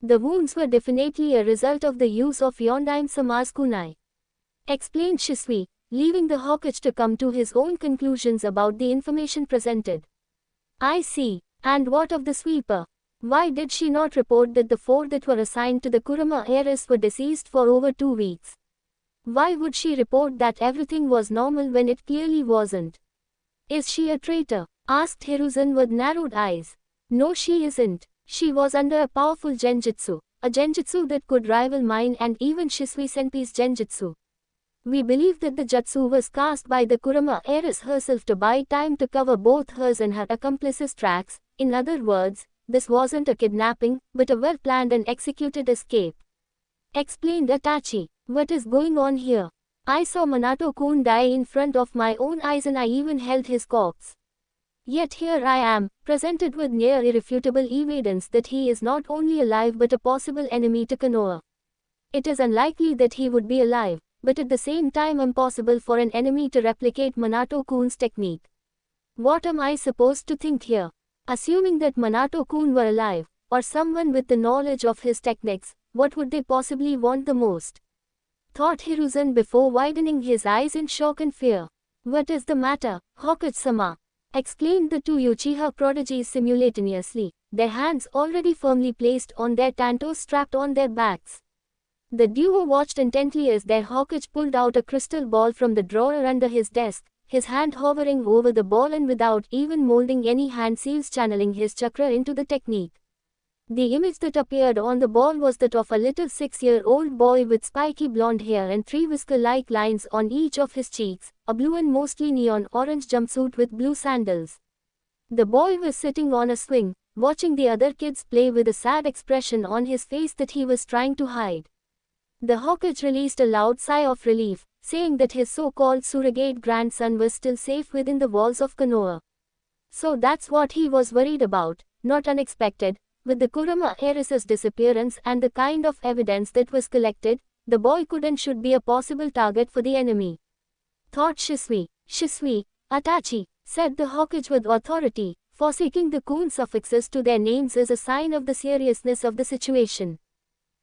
The wounds were definitely a result of the use of Yondaime-sama's kunai, explained Shisui, leaving the Hokage to come to his own conclusions about the information presented. I see. And what of the sweeper? Why did she not report that the 4 that were assigned to the Kurama heiress were deceased for over 2 weeks? Why would she report that everything was normal when it clearly wasn't? Is she a traitor? Asked Hiruzen with narrowed eyes. No, she isn't. She was under a powerful genjutsu, a genjutsu that could rival mine and even Shisui Senpai's genjutsu. We believe that the jutsu was cast by the Kurama heiress herself to buy time to cover both hers and her accomplices' tracks. In other words, this wasn't a kidnapping, but a well-planned and executed escape. Explained Itachi. What is going on here? I saw Minato-kun die in front of my own eyes and I even held his corpse. Yet here I am, presented with near irrefutable evidence that he is not only alive but a possible enemy to Konoha. It is unlikely that he would be alive, but at the same time impossible for an enemy to replicate Minato-kun's technique. What am I supposed to think here? Assuming that Minato-kun were alive, or someone with the knowledge of his techniques, what would they possibly want the most? Thought Hiruzen before widening his eyes in shock and fear. What is the matter, Hokuto-sama? Exclaimed the 2 Uchiha prodigies simultaneously, their hands already firmly placed on their tantos strapped on their backs. The duo watched intently as their Hokage pulled out a crystal ball from the drawer under his desk, his hand hovering over the ball and without even molding any hand seals channeling his chakra into the technique. The image that appeared on the ball was that of a little 6-year-old boy with spiky blonde hair and 3 whisker-like lines on each of his cheeks, a blue and mostly neon orange jumpsuit with blue sandals. The boy was sitting on a swing, watching the other kids play with a sad expression on his face that he was trying to hide. The Hokage released a loud sigh of relief, saying that his so-called surrogate grandson was still safe within the walls of Konoha. So that's what he was worried about. Not unexpected, with the Kurama heiress's disappearance and the kind of evidence that was collected, the boy could and should be a possible target for the enemy. Thought Shisui. Shisui, Itachi, said the Hokage with authority, forsaking the kun suffixes to their names as a sign of the seriousness of the situation.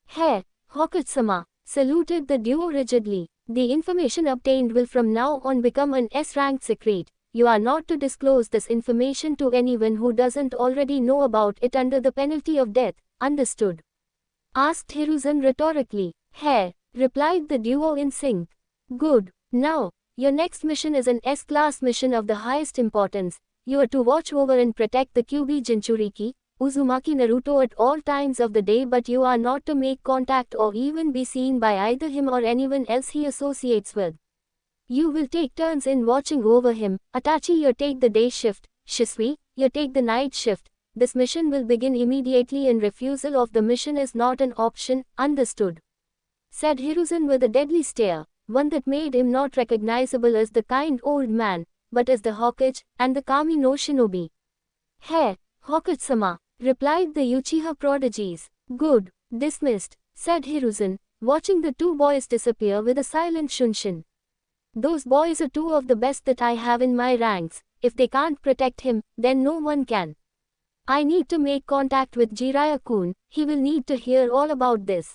Hey, Hokuto-sama, saluted the duo rigidly. The information obtained will from now on become an S-ranked secret. You are not to disclose this information to anyone who doesn't already know about it under the penalty of death, understood? Asked Hiruzen rhetorically. Hey, replied the duo in sync. Good. Now, your next mission is an S-class mission of the highest importance. You are to watch over and protect the Kyuubi Jinchuriki, Uzumaki Naruto at all times of the day, but you are not to make contact or even be seen by either him or anyone else he associates with. You will take turns in watching over him. Itachi, you take the day shift. Shisui, you take the night shift. this mission will begin immediately and refusal of the mission is not an option, understood? Said Hiruzen with a deadly stare, one that made him not recognizable as the kind old man, but as the Hokage, and the Kami no Shinobi. Hey, Hokage-sama, replied the Uchiha prodigies. Good, dismissed, said Hiruzen, watching the two boys disappear with a silent shunshin. Those boys are two of the best that I have in my ranks. If they can't protect him, then no one can. I need to make contact with Jiraiya-kun, he will need to hear all about this.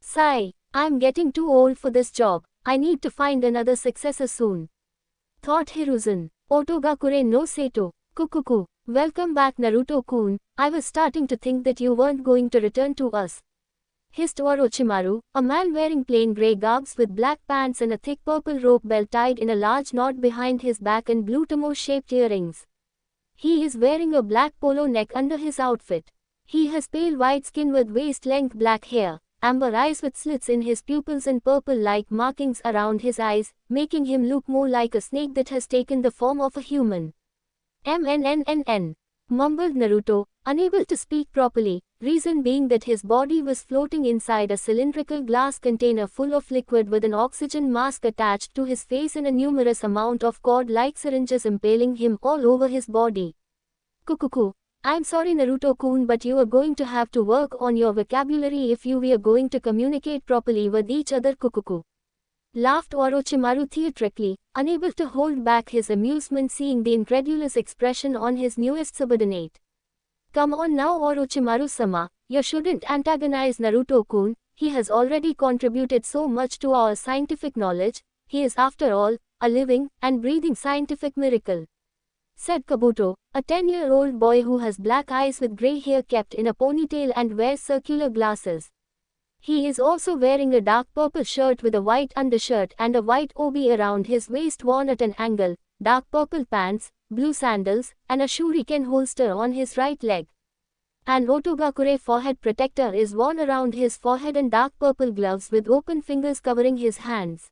Sigh, I'm getting too old for this job, I need to find another successor soon. Thought Hiruzen. Otogakure no Seto, Kukuku, welcome back Naruto-kun, I was starting to think that you weren't going to return to us. Hissed Orochimaru, a man wearing plain grey garbs with black pants and a thick purple rope belt tied in a large knot behind his back and blue tomo-shaped earrings. He is wearing a black polo neck under his outfit. He has pale white skin with waist-length black hair, amber eyes with slits in his pupils and purple-like markings around his eyes, making him look more like a snake that has taken the form of a human. MNNNN, mumbled Naruto, unable to speak properly, reason being that his body was floating inside a cylindrical glass container full of liquid with an oxygen mask attached to his face and a numerous amount of cord-like syringes impaling him all over his body. Kukuku, I'm sorry Naruto-kun, but you are going to have to work on your vocabulary if we are going to communicate properly with each other. Kukuku. Laughed Orochimaru theatrically, unable to hold back his amusement seeing the incredulous expression on his newest subordinate. Come on now Orochimaru-sama, you shouldn't antagonize Naruto-kun, he has already contributed so much to our scientific knowledge, he is after all, a living and breathing scientific miracle. Said Kabuto, a 10-year-old boy who has black eyes with grey hair kept in a ponytail and wears circular glasses. He is also wearing a dark purple shirt with a white undershirt and a white obi around his waist worn at an angle, dark purple pants, blue sandals, and a shuriken holster on his right leg. An Otogakure forehead protector is worn around his forehead and dark purple gloves with open fingers covering his hands.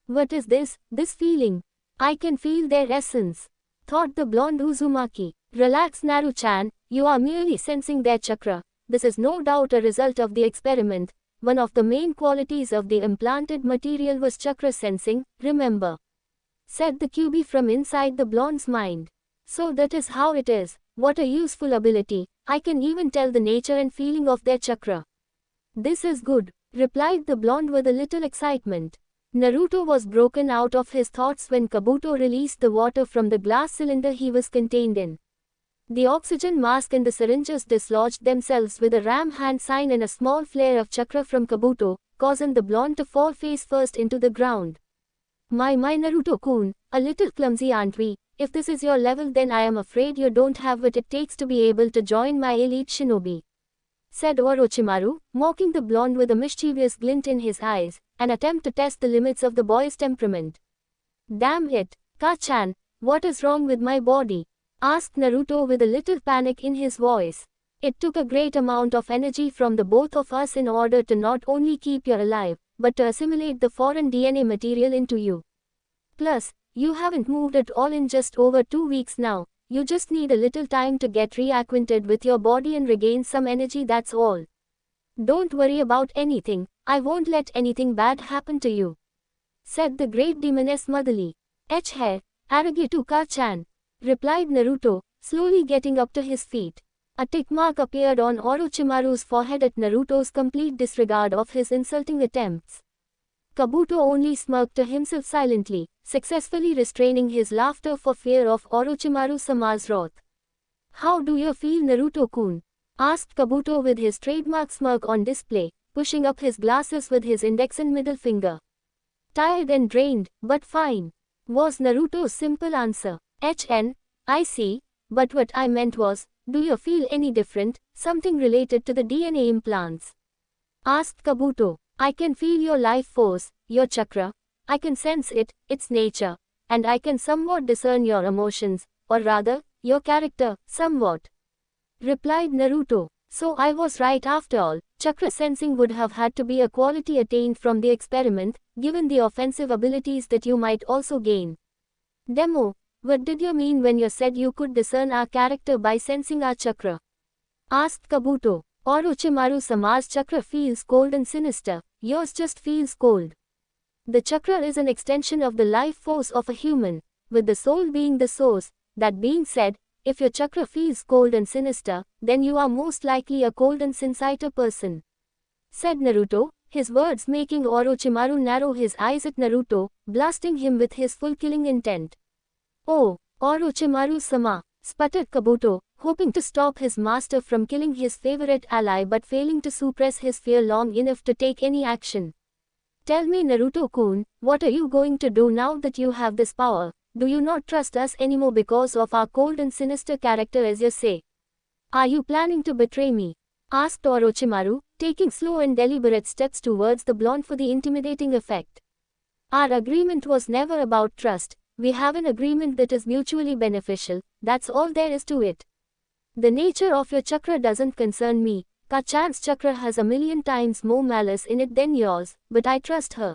What is this feeling? I can feel their essence. Thought the blonde Uzumaki. Relax Naru-chan, you are merely sensing their chakra. This is no doubt a result of the experiment. One of the main qualities of the implanted material was chakra sensing, remember? Said the Kyuubi from inside the blonde's mind. So that is how it is. What a useful ability. I can even tell the nature and feeling of their chakra. This is good, replied the blonde with a little excitement. Naruto was broken out of his thoughts when Kabuto released the water from the glass cylinder he was contained in. The oxygen mask and the syringes dislodged themselves with a ram hand sign and a small flare of chakra from Kabuto, causing the blonde to fall face first into the ground. My Naruto-kun, a little clumsy aren't we? If this is your level then I am afraid you don't have what it takes to be able to join my elite shinobi. Said Orochimaru, mocking the blonde with a mischievous glint in his eyes, an attempt to test the limits of the boy's temperament. Damn it, Ka-chan, what is wrong with my body? Asked Naruto with a little panic in his voice. It took a great amount of energy from the both of us in order to not only keep you alive, but to assimilate the foreign DNA material into you. Plus, you haven't moved at all in just over 2 weeks now, you just need a little time to get reacquainted with your body and regain some energy, that's all. Don't worry about anything, I won't let anything bad happen to you. Said the great demoness motherly. Hair, Arigato Ka-chan. Replied Naruto, slowly getting up to his feet. A tick mark appeared on Orochimaru's forehead at Naruto's complete disregard of his insulting attempts. Kabuto only smirked to himself silently, successfully restraining his laughter for fear of Orochimaru-sama's wrath. How do you feel Naruto-kun? Asked Kabuto with his trademark smirk on display, pushing up his glasses with his index and middle finger. Tired and drained, but fine. Was Naruto's simple answer. I see, but what I meant was, do you feel any different, something related to the DNA implants? Asked Kabuto. I can feel your life force, your chakra, I can sense it, its nature, and I can somewhat discern your emotions, or rather, your character, somewhat. Replied Naruto. So I was right after all, chakra sensing would have had to be a quality attained from the experiment, given the offensive abilities that you might also gain. Demo. What did you mean when you said you could discern our character by sensing our chakra? Asked Kabuto. Orochimaru-sama's chakra feels cold and sinister, yours just feels cold. The chakra is an extension of the life force of a human, with the soul being the source. That being said, if your chakra feels cold and sinister, then you are most likely a cold and sincere person. Said Naruto, his words making Orochimaru narrow his eyes at Naruto, blasting him with his full killing intent. Oh, Orochimaru-sama, sputtered Kabuto, hoping to stop his master from killing his favorite ally but failing to suppress his fear long enough to take any action. Tell me, Naruto-kun, what are you going to do now that you have this power? Do you not trust us anymore because of our cold and sinister character as you say? Are you planning to betray me? Asked Orochimaru, taking slow and deliberate steps towards the blonde for the intimidating effect. Our agreement was never about trust. We have an agreement that is mutually beneficial, that's all there is to it. The nature of your chakra doesn't concern me. Ka-chan's chakra has a million times more malice in it than yours, but I trust her.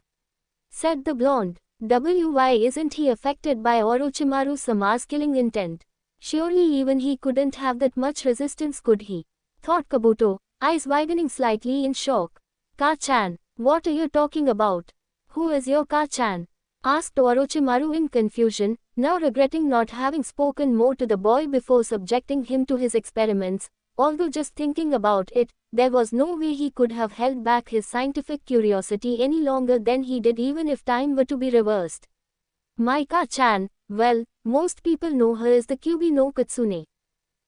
Said the blonde. Why isn't he affected by Orochimaru-sama's killing intent? Surely even he couldn't have that much resistance, could he? Thought Kabuto, eyes widening slightly in shock. Ka-chan, what are you talking about? Who is your Ka-chan? Asked Orochimaru in confusion, now regretting not having spoken more to the boy before subjecting him to his experiments. Although just thinking about it, there was no way he could have held back his scientific curiosity any longer than he did even if time were to be reversed. My Ka-chan, well, most people know her as the Kyuubi no Kitsune.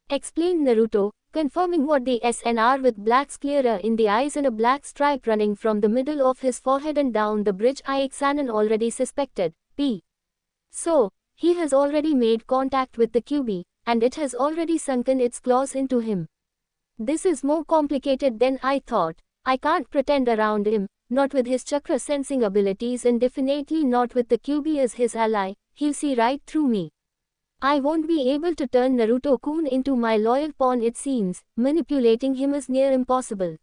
Explained Naruto, confirming what the SNR with black sclera in the eyes and a black stripe running from the middle of his forehead and down the bridge Ixanan already suspected. So, he has already made contact with the Kyuubi, and it has already sunken its claws into him. This is more complicated than I thought. I can't pretend around him, not with his chakra sensing abilities and definitely not with the Kyuubi as his ally. He'll see right through me. I won't be able to turn Naruto-kun into my loyal pawn, it seems. Manipulating him is near impossible.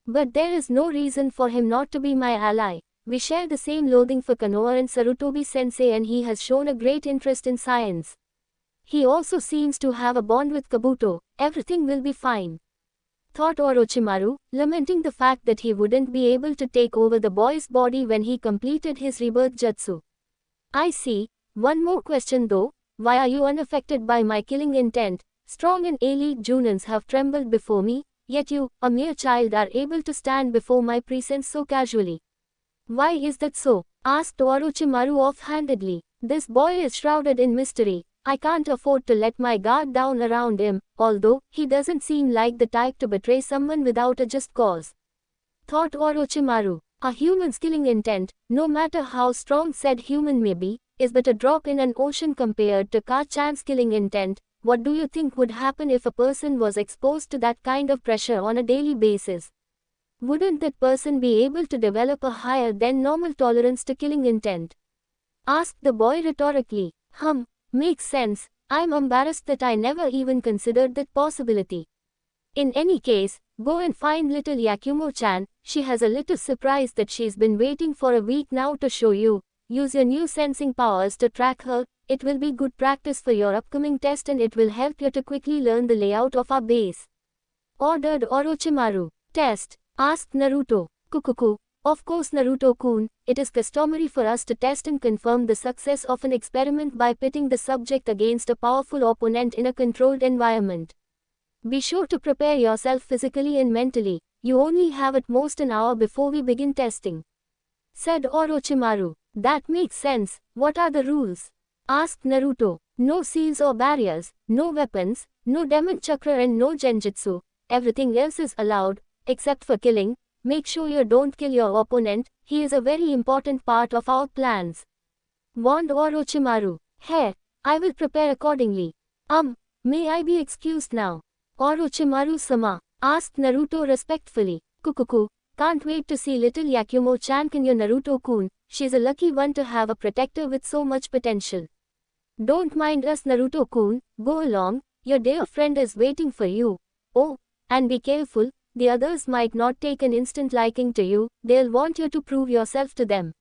But there is no reason for him not to be my ally. We share the same loathing for Konoha and Sarutobi-sensei, and he has shown a great interest in science. He also seems to have a bond with Kabuto. Everything will be fine. Thought Orochimaru, lamenting the fact that he wouldn't be able to take over the boy's body when he completed his rebirth jutsu. I see. One more question though. Why are you unaffected by my killing intent? Strong and elite Junins have trembled before me, yet you, a mere child, are able to stand before my presence so casually. Why is that so? Asked Orochimaru offhandedly. This boy is shrouded in mystery. I can't afford to let my guard down around him, although he doesn't seem like the type to betray someone without a just cause. Thought Orochimaru. A human's killing intent, no matter how strong said human may be, is but a drop in an ocean compared to Ka-chan's killing intent. What do you think would happen if a person was exposed to that kind of pressure on a daily basis? Wouldn't that person be able to develop a higher than normal tolerance to killing intent? Asked the boy rhetorically. Makes sense. I'm embarrassed that I never even considered that possibility. In any case, go and find little Yakumo-chan. She has a little surprise that she's been waiting for a week now to show you. Use your new sensing powers to track her. It will be good practice for your upcoming test, and it will help you to quickly learn the layout of our base. Ordered Orochimaru. Test? Asked Naruto. Kukuku. Of course, Naruto-kun, it is customary for us to test and confirm the success of an experiment by pitting the subject against a powerful opponent in a controlled environment. Be sure to prepare yourself physically and mentally. You only have at most an hour before we begin testing. Said Orochimaru. That makes sense. What are the rules? Asked Naruto. No seals or barriers, no weapons, no demon chakra and no genjutsu. Everything else is allowed, except for killing. Make sure you don't kill your opponent, he is a very important part of our plans. Warned Orochimaru. Hey, I will prepare accordingly. May I be excused now? Orochimaru-sama. Asked Naruto respectfully. Kukuku. Can't wait to see little Yakumo-chan. Can you, Naruto-kun? She's a lucky one to have a protector with so much potential. Don't mind us, Naruto-kun. Go along, your dear friend is waiting for you. Oh, and be careful. The others might not take an instant liking to you, they'll want you to prove yourself to them.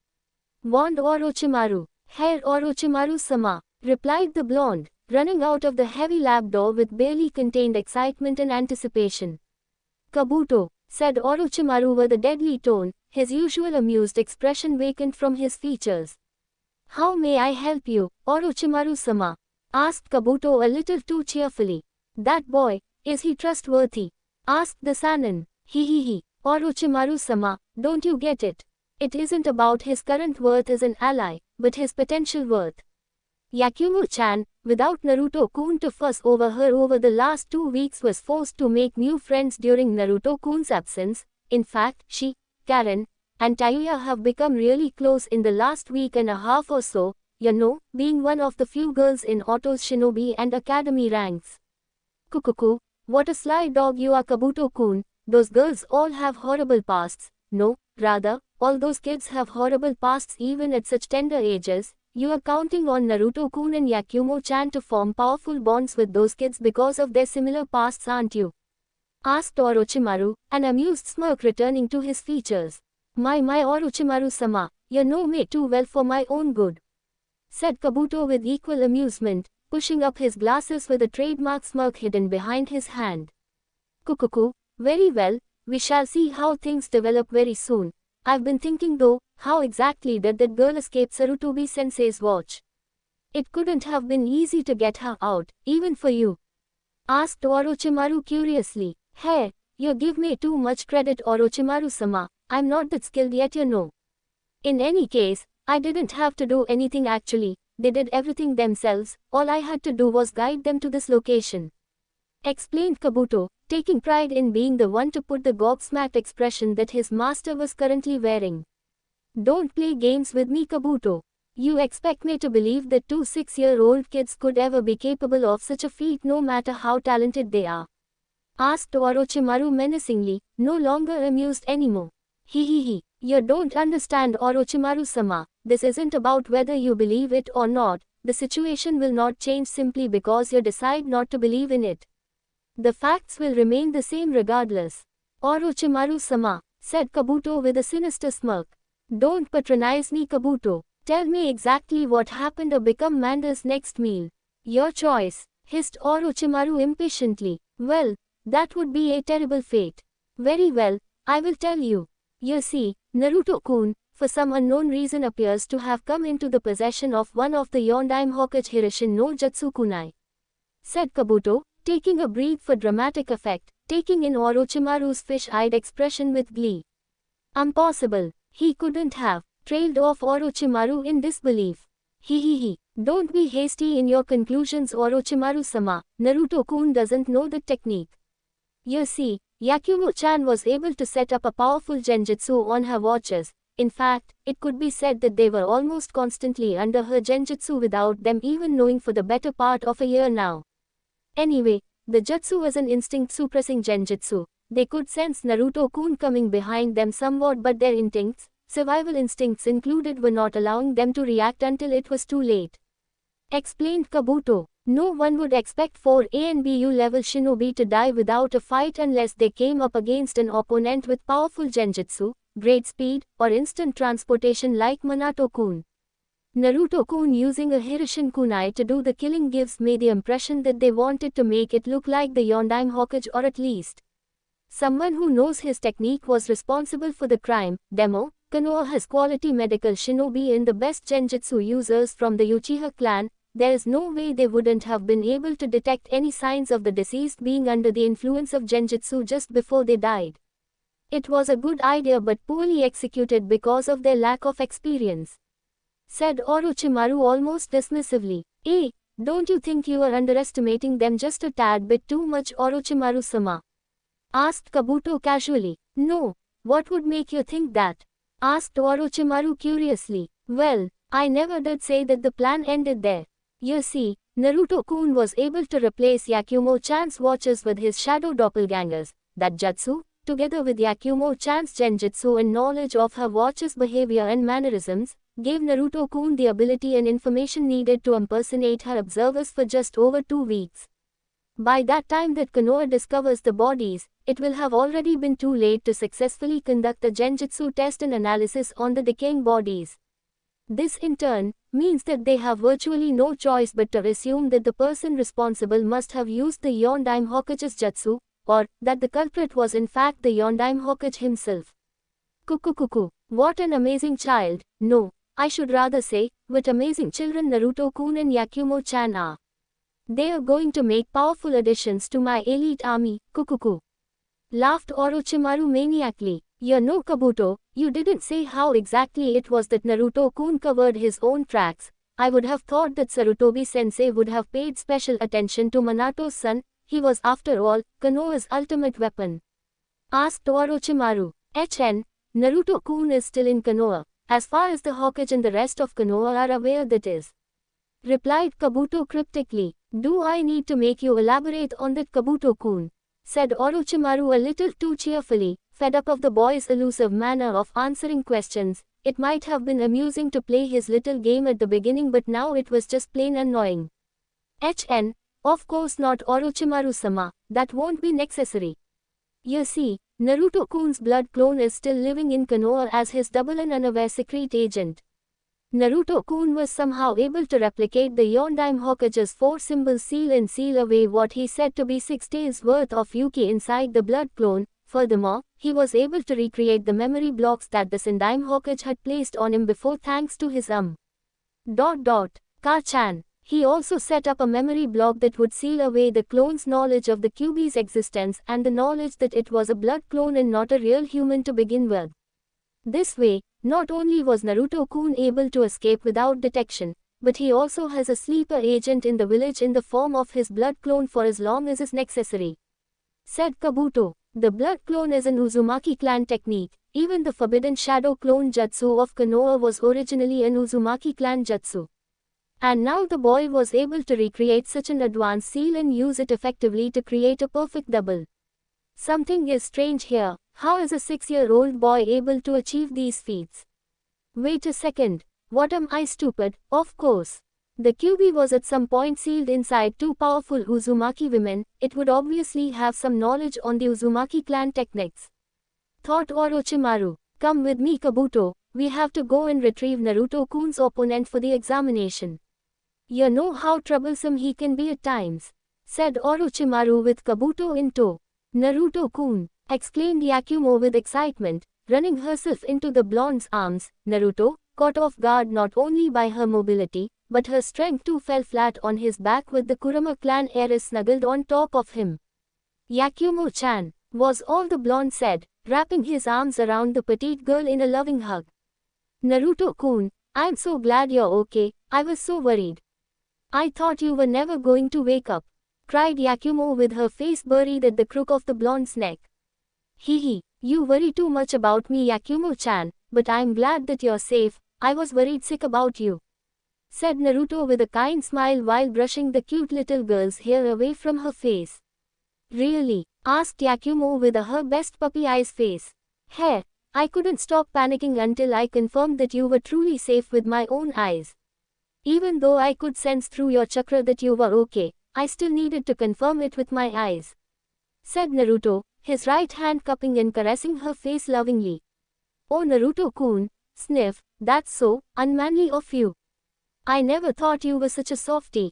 Warned Orochimaru. Herr Orochimaru-sama, replied the blonde, running out of the heavy lab door with barely contained excitement and anticipation. Kabuto, said Orochimaru with a deadly tone, his usual amused expression vacant from his features. How may I help you, Orochimaru-sama? Asked Kabuto a little too cheerfully. That boy, is he trustworthy? Asked the Sannin. He. Orochimaru-sama, don't you get it? It isn't about his current worth as an ally, but his potential worth. Yakumo-chan, without Naruto-kun to fuss over her over the last 2 weeks, was forced to make new friends during Naruto-kun's absence. In fact, she, Karen, and Tayuya have become really close in the last week and a half or so, being one of the few girls in Otto's Shinobi and Academy ranks. Kukuku, what a sly dog you are, Kabuto-kun. Those girls all have horrible pasts. No, rather, all those kids have horrible pasts even at such tender ages. You are counting on Naruto-kun and Yakumo-chan to form powerful bonds with those kids because of their similar pasts, aren't you? Asked Orochimaru, an amused smirk returning to his features. My Orochimaru-sama, you know me too well for my own good, said Kabuto with equal amusement, pushing up his glasses with a trademark smirk hidden behind his hand. Kukuku, very well, we shall see how things develop very soon. I've been thinking though, how exactly did that girl escape Sarutobi-sensei's watch? It couldn't have been easy to get her out, even for you. Asked Orochimaru curiously. Hey, you give me too much credit, Orochimaru-sama. I'm not that skilled yet, In any case, I didn't have to do anything actually. They did everything themselves. All I had to do was guide them to this location. Explained Kabuto, taking pride in being the one to put the gobsmacked expression that his master was currently wearing. Don't play games with me, Kabuto. You expect me to believe that 2 6-year-old kids could ever be capable of such a feat no matter how talented they are? Asked Orochimaru menacingly, no longer amused anymore. He. You don't understand, Orochimaru-sama. This isn't about whether you believe it or not. The situation will not change simply because you decide not to believe in it. The facts will remain the same regardless. Orochimaru-sama, said Kabuto with a sinister smirk. Don't patronize me, Kabuto. Tell me exactly what happened or become Mander's next meal. Your choice, hissed Orochimaru impatiently. Well, that would be a terrible fate. Very well, I will tell you. You see, Naruto-kun, for some unknown reason, appears to have come into the possession of one of the Yondaime Hokage Hirishin no Jutsu kunai, said Kabuto, taking a breath for dramatic effect, taking in Orochimaru's fish-eyed expression with glee. Impossible. He couldn't have, trailed off Orochimaru in disbelief. He. Don't be hasty in your conclusions, Orochimaru-sama. Naruto-kun doesn't know the technique. You see, Yakumo-chan was able to set up a powerful genjutsu on her watches. In fact, it could be said that they were almost constantly under her genjutsu without them even knowing for the better part of a year now. Anyway, the jutsu was an instinct-suppressing genjutsu. They could sense Naruto-kun coming behind them somewhat, but their instincts, survival instincts included, were not allowing them to react until it was too late. Explained Kabuto. No one would expect 4 ANBU level shinobi to die without a fight unless they came up against an opponent with powerful genjutsu, great speed, or instant transportation like Minato-kun. Naruto-kun using a Hirishin kunai to do the killing gives me the impression that they wanted to make it look like the Yondaime Hokage, or at least someone who knows his technique, was responsible for the crime. Demo, Konoha has quality medical shinobi and the best genjutsu users from the Uchiha clan. There is no way they wouldn't have been able to detect any signs of the deceased being under the influence of genjutsu just before they died. It was a good idea but poorly executed because of their lack of experience, said Orochimaru almost dismissively. Don't you think you are underestimating them just a tad bit too much, Orochimaru-sama? Asked Kabuto casually. No, what would make you think that? Asked Orochimaru curiously. Well, I never did say that the plan ended there. You see, Naruto-kun was able to replace Yakumo-chan's watches with his shadow doppelgangers. That jutsu, together with Yakumo-chan's genjutsu and knowledge of her watch's behavior and mannerisms, gave Naruto-kun the ability and information needed to impersonate her observers for just over 2 weeks. By that time that Konoha discovers the bodies, it will have already been too late to successfully conduct a genjutsu test and analysis on the decaying bodies. This in turn means that they have virtually no choice but to assume that the person responsible must have used the Yondaime Hokage's jutsu, or that the culprit was in fact the Yondaime Hokage himself. Kuku. What an amazing child. No, I should rather say, what amazing children Naruto-kun and Yakumo-chan are. They are going to make powerful additions to my elite army, Kuku. Laughed Orochimaru maniacally. No Kabuto, you didn't say how exactly it was that Naruto-kun covered his own tracks. I would have thought that Sarutobi-sensei would have paid special attention to Minato's son. He was after all, Konoha's ultimate weapon. Asked Orochimaru. Naruto-kun is still in Konoha, as far as the Hokage and the rest of Konoha are aware that is. Replied Kabuto cryptically. Do I need to make you elaborate on that, Kabuto-kun? Said Orochimaru a little too cheerfully, fed up of the boy's elusive manner of answering questions. It might have been amusing to play his little game at the beginning, but now it was just plain annoying. Of course not, Orochimaru-sama, that won't be necessary. You see, Naruto-kun's blood clone is still living in Konoha as his double and unaware secret agent. Naruto-kun was somehow able to replicate the Yondaime Hokage's 4-symbol seal and seal away what he said to be 6 days worth of Yuki inside the blood clone. Furthermore, he was able to recreate the memory blocks that the Sendaime Hokage had placed on him before thanks to his Ka-chan. He also set up a memory block that would seal away the clone's knowledge of the Kyuubi's existence and the knowledge that it was a blood clone and not a real human to begin with. This way, not only was Naruto-kun able to escape without detection, but he also has a sleeper agent in the village in the form of his blood clone for as long as is necessary. Said Kabuto. The blood clone is an Uzumaki clan technique. Even the forbidden shadow clone jutsu of Konoha was originally an Uzumaki clan jutsu. And now the boy was able to recreate such an advanced seal and use it effectively to create a perfect double. Something is strange here. How is a 6-year-old boy able to achieve these feats? Wait a second. What, am I stupid? Of course. The Kyuubi was at some point sealed inside 2 powerful Uzumaki women. It would obviously have some knowledge on the Uzumaki clan techniques. Thought Orochimaru. Come with me, Kabuto. We have to go and retrieve Naruto-kun's opponent for the examination. You know how troublesome he can be at times. Said Orochimaru with Kabuto in tow. Naruto-kun, exclaimed Yakumo with excitement, running herself into the blonde's arms. Naruto, caught off guard not only by her mobility, but her strength too, fell flat on his back with the Kurama clan heiress snuggled on top of him. Yakumo-chan, was all the blonde said, wrapping his arms around the petite girl in a loving hug. Naruto-kun, I'm so glad you're okay. I was so worried. I thought you were never going to wake up, cried Yakumo with her face buried at the crook of the blonde's neck. You worry too much about me, Yakumo-chan, but I'm glad that you're safe. I was worried sick about you. Said Naruto with a kind smile while brushing the cute little girl's hair away from her face. Really? Asked Yakumo with her best puppy eyes face. Hey, I couldn't stop panicking until I confirmed that you were truly safe with my own eyes. Even though I could sense through your chakra that you were okay, I still needed to confirm it with my eyes. Said Naruto, his right hand cupping and caressing her face lovingly. Oh Naruto-kun, sniff, that's so unmanly of you. I never thought you were such a softie,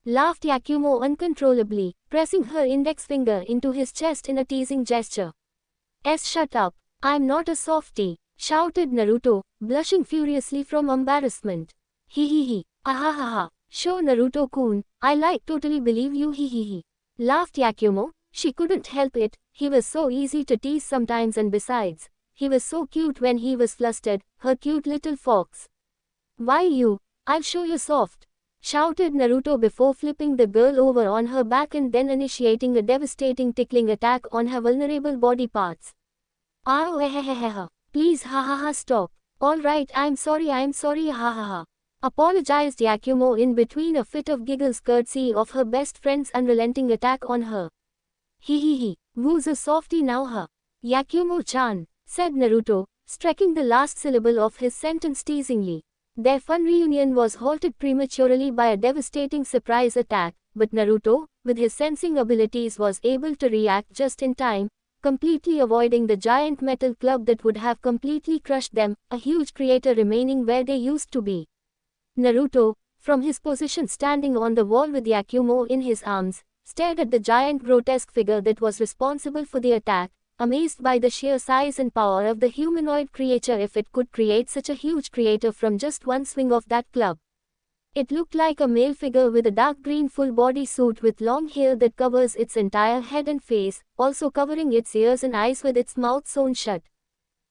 laughed Yakumo uncontrollably, pressing her index finger into his chest in a teasing gesture. Shut up, I'm not a softie, shouted Naruto, blushing furiously from embarrassment. Ahahaha, sure Naruto-kun, I totally believe you laughed Yakumo. She couldn't help it, he was so easy to tease sometimes, and besides, he was so cute when he was flustered, her cute little fox. Why I'll show you soft, shouted Naruto before flipping the girl over on her back and then initiating a devastating tickling attack on her vulnerable body parts. Please stop. Alright, I'm sorry apologized Yakumo in between a fit of giggles courtesy of her best friend's unrelenting attack on her. Who's a softie now Yakumo-chan, said Naruto, striking the last syllable of his sentence teasingly. Their fun reunion was halted prematurely by a devastating surprise attack, but Naruto, with his sensing abilities, was able to react just in time. completely avoiding the giant metal club that would have completely crushed them, a huge crater remaining where they used to be. Naruto, from his position standing on the wall with Yakumo in his arms, stared at the giant grotesque figure that was responsible for the attack, amazed by the sheer size and power of the humanoid creature if it could create such a huge crater from just one swing of that club. It looked like a male figure with a dark green full-body suit with long hair that covers its entire head and face, also covering its ears and eyes with its mouth sewn shut.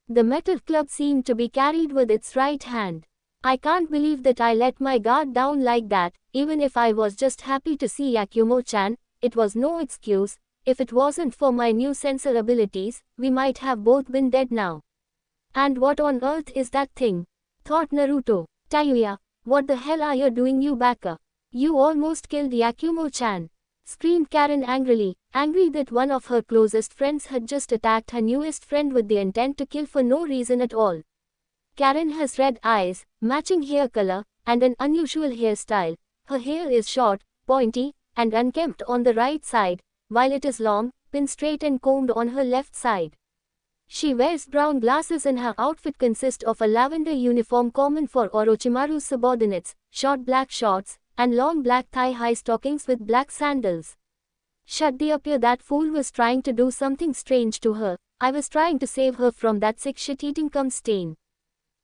The metal club seemed to be carried with its right hand. I can't believe that I let my guard down like that, even if I was just happy to see Yakumo-chan, it was no excuse. If it wasn't for my new sensor abilities, we might have both been dead now. And what on earth is that thing? Thought Naruto. Tayuya, what the hell are you doing, you baka? You almost killed Yakumo-chan. Screamed Karen angrily, angry that one of her closest friends had just attacked her newest friend with the intent to kill for no reason at all. Karen has red eyes, matching hair color, and an unusual hairstyle. Her hair is short, pointy, and unkempt on the right side, while it is long, pinned straight and combed on her left side. She wears brown glasses and her outfit consists of a lavender uniform common for Orochimaru's subordinates, short black shorts, and long black thigh-high stockings with black sandals. Shut the up, that fool was trying to do something strange to her. I was trying to save her from that sick shit-eating cum stain.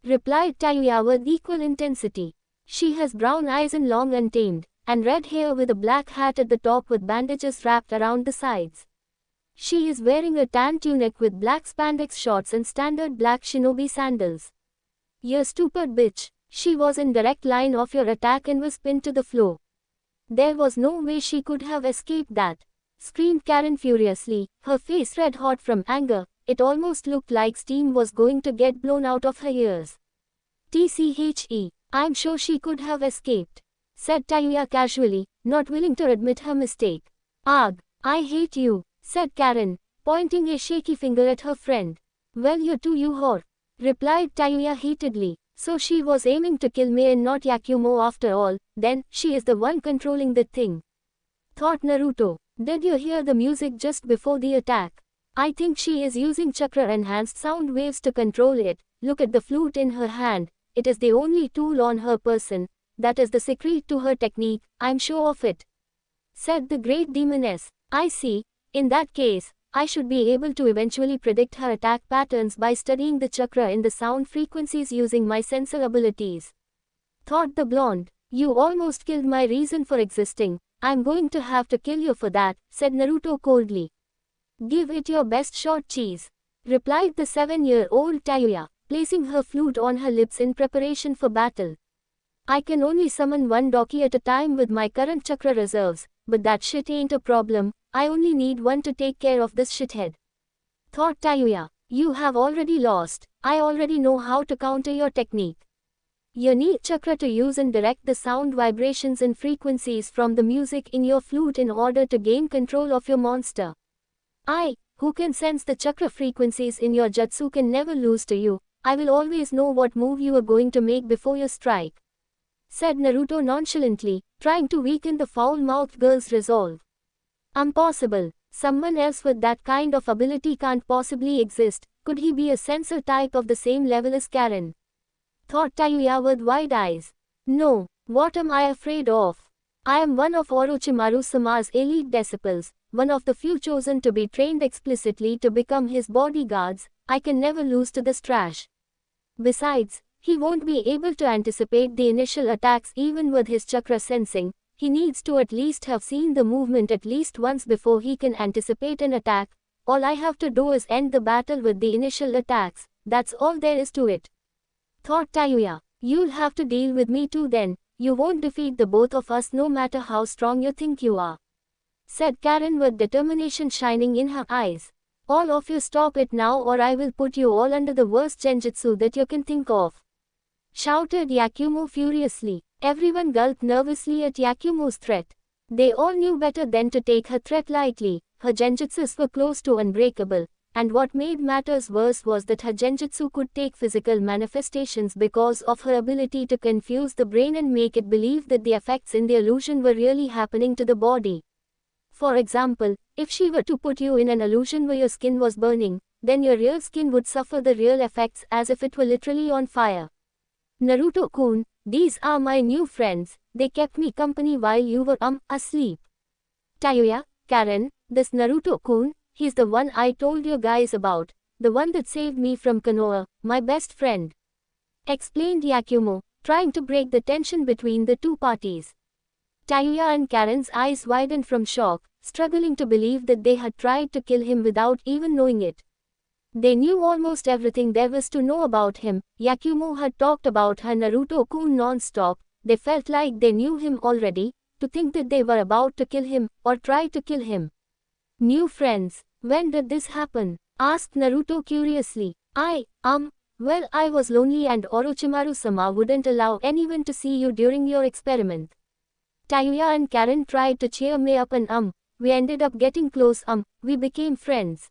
Replied Tayuya with equal intensity. She has brown eyes and long untamed, and red hair with a black hat at the top with bandages wrapped around the sides. She is wearing a tan tunic with black spandex shorts and standard black shinobi sandals. You stupid bitch. She was in direct line of your attack and was pinned to the floor. There was no way she could have escaped that. Screamed Karen furiously, her face red hot from anger. It almost looked like steam was going to get blown out of her ears. TCHE, I'm sure she could have escaped, said Tayuya casually, not willing to admit her mistake. Ugh, I hate you, said Karen, pointing a shaky finger at her friend. Well, you too, you whore, replied Tayuya heatedly. So she was aiming to kill me and not Yakumo after all, then, she is the one controlling the thing. Thought Naruto. Did you hear the music just before the attack? I think she is using chakra-enhanced sound waves to control it. Look at the flute in her hand, it is the only tool on her person. That is the secret to her technique, I'm sure of it. Said the great demoness. I see. In that case, I should be able to eventually predict her attack patterns by studying the chakra in the sound frequencies using my sensor abilities. Thought the blonde. You almost killed my reason for existing. I'm going to have to kill you for that, said Naruto coldly. Give it your best shot, cheese, replied the 7-year-old Tayuya, placing her flute on her lips in preparation for battle. I can only summon one Doki at a time with my current chakra reserves, but that shit ain't a problem. I only need one to take care of this shithead. Thought Tayuya. You have already lost. I already know how to counter your technique. You need chakra to use and direct the sound vibrations and frequencies from the music in your flute in order to gain control of your monster. I, who can sense the chakra frequencies in your jutsu, can never lose to you. I will always know what move you are going to make before you strike, said Naruto nonchalantly, trying to weaken the foul-mouthed girl's resolve. Impossible. Someone else with that kind of ability can't possibly exist. Could he be a sensor type of the same level as Karen? Thought Tayuya with wide eyes. No, what am I afraid of? I am one of Orochimaru-sama's elite disciples, one of the few chosen to be trained explicitly to become his bodyguards. I can never lose to this trash. Besides, he won't be able to anticipate the initial attacks even with his chakra sensing. He needs to at least have seen the movement at least once before he can anticipate an attack. All I have to do is end the battle with the initial attacks. That's all there is to it. Thought Tayuya. You'll have to deal with me too then. You won't defeat the both of us no matter how strong you think you are, said Karen with determination shining in her eyes. All of you stop it now or I will put you all under the worst genjutsu that you can think of, shouted Yakumo furiously. Everyone gulped nervously at Yakumo's threat. They all knew better than to take her threat lightly. Her genjutsus were close to unbreakable, and what made matters worse was that her genjutsu could take physical manifestations because of her ability to confuse the brain and make it believe that the effects in the illusion were really happening to the body. For example, If she were to put you in an illusion where your skin was burning, then your real skin would suffer the real effects as if it were literally on fire. Naruto-kun, these are my new friends, they kept me company while you were asleep. Tayuya, Karen, this Naruto-kun, he's the one I told you guys about, the one that saved me from Konoha, my best friend. Explained Yakumo, trying to break the tension between the two parties. Tayuya and Karen's eyes widened from shock, struggling to believe that they had tried to kill him without even knowing it. They knew almost everything there was to know about him. Yakumo had talked about her Naruto-kun non-stop. They felt like they knew him already. To think that they were about to kill him, or try to kill him. New friends, when did this happen? Asked Naruto curiously. Well, I was lonely and Orochimaru-sama wouldn't allow anyone to see you during your experiment. Tayuya and Karen tried to cheer me up and we ended up getting close we became friends.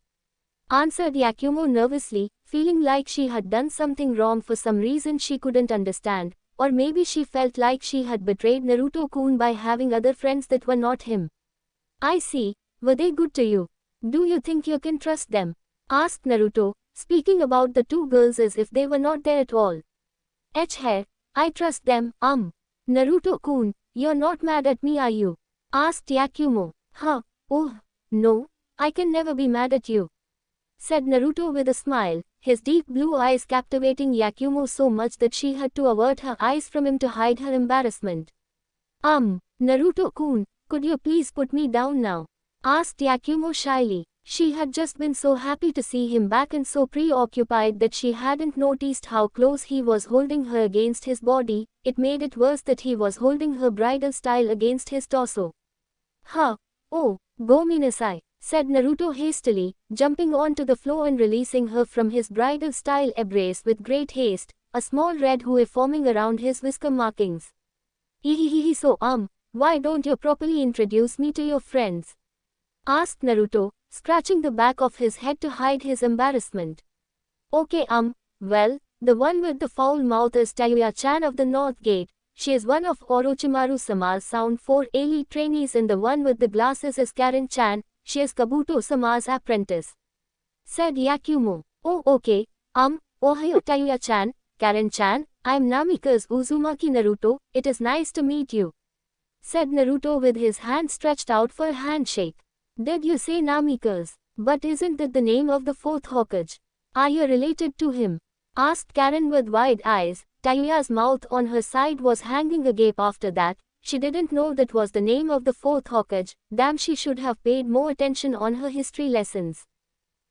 Answered Yakumo nervously, feeling like she had done something wrong for some reason she couldn't understand, or maybe she felt like she had betrayed Naruto-kun by having other friends that were not him. I see, were they good to you? Do you think you can trust them? Asked Naruto, speaking about the two girls as if they were not there at all. I trust them, Naruto-kun, you're not mad at me, are you? Asked Yakumo. Oh, no, I can never be mad at you. Said Naruto with a smile, his deep blue eyes captivating Yakumo so much that she had to avert her eyes from him to hide her embarrassment. Naruto-kun, could you please put me down now? Asked Yakumo shyly. She had just been so happy to see him back and so preoccupied that she hadn't noticed how close he was holding her against his body. It made it worse that he was holding her bridal style against his torso. Oh, go Minasai, said Naruto hastily, jumping onto the floor and releasing her from his bridal style embrace with great haste, a small red hue forming around his whisker markings. So why don't you properly introduce me to your friends? Asked Naruto, scratching the back of his head to hide his embarrassment. Okay, well, the one with the foul mouth is Tayuya-chan of the North Gate. She is one of Orochimaru-sama's Sound 4 elite trainees, and the one with the glasses is Karen-chan. She is Kabuto-sama's apprentice. Said Yakumo. Oh, okay. Ohayo Tayuya-chan, Karen-chan, I'm Namikaze Uzumaki Naruto. It is nice to meet you. Said Naruto with his hand stretched out for a handshake. Did you say Namikaze? But isn't that the name of the fourth Hokage? Are you related to him? Asked Karen with wide eyes. Tayuya's mouth on her side was hanging agape after that. She didn't know that was the name of the fourth Hokage. Damn, she should have paid more attention on her history lessons.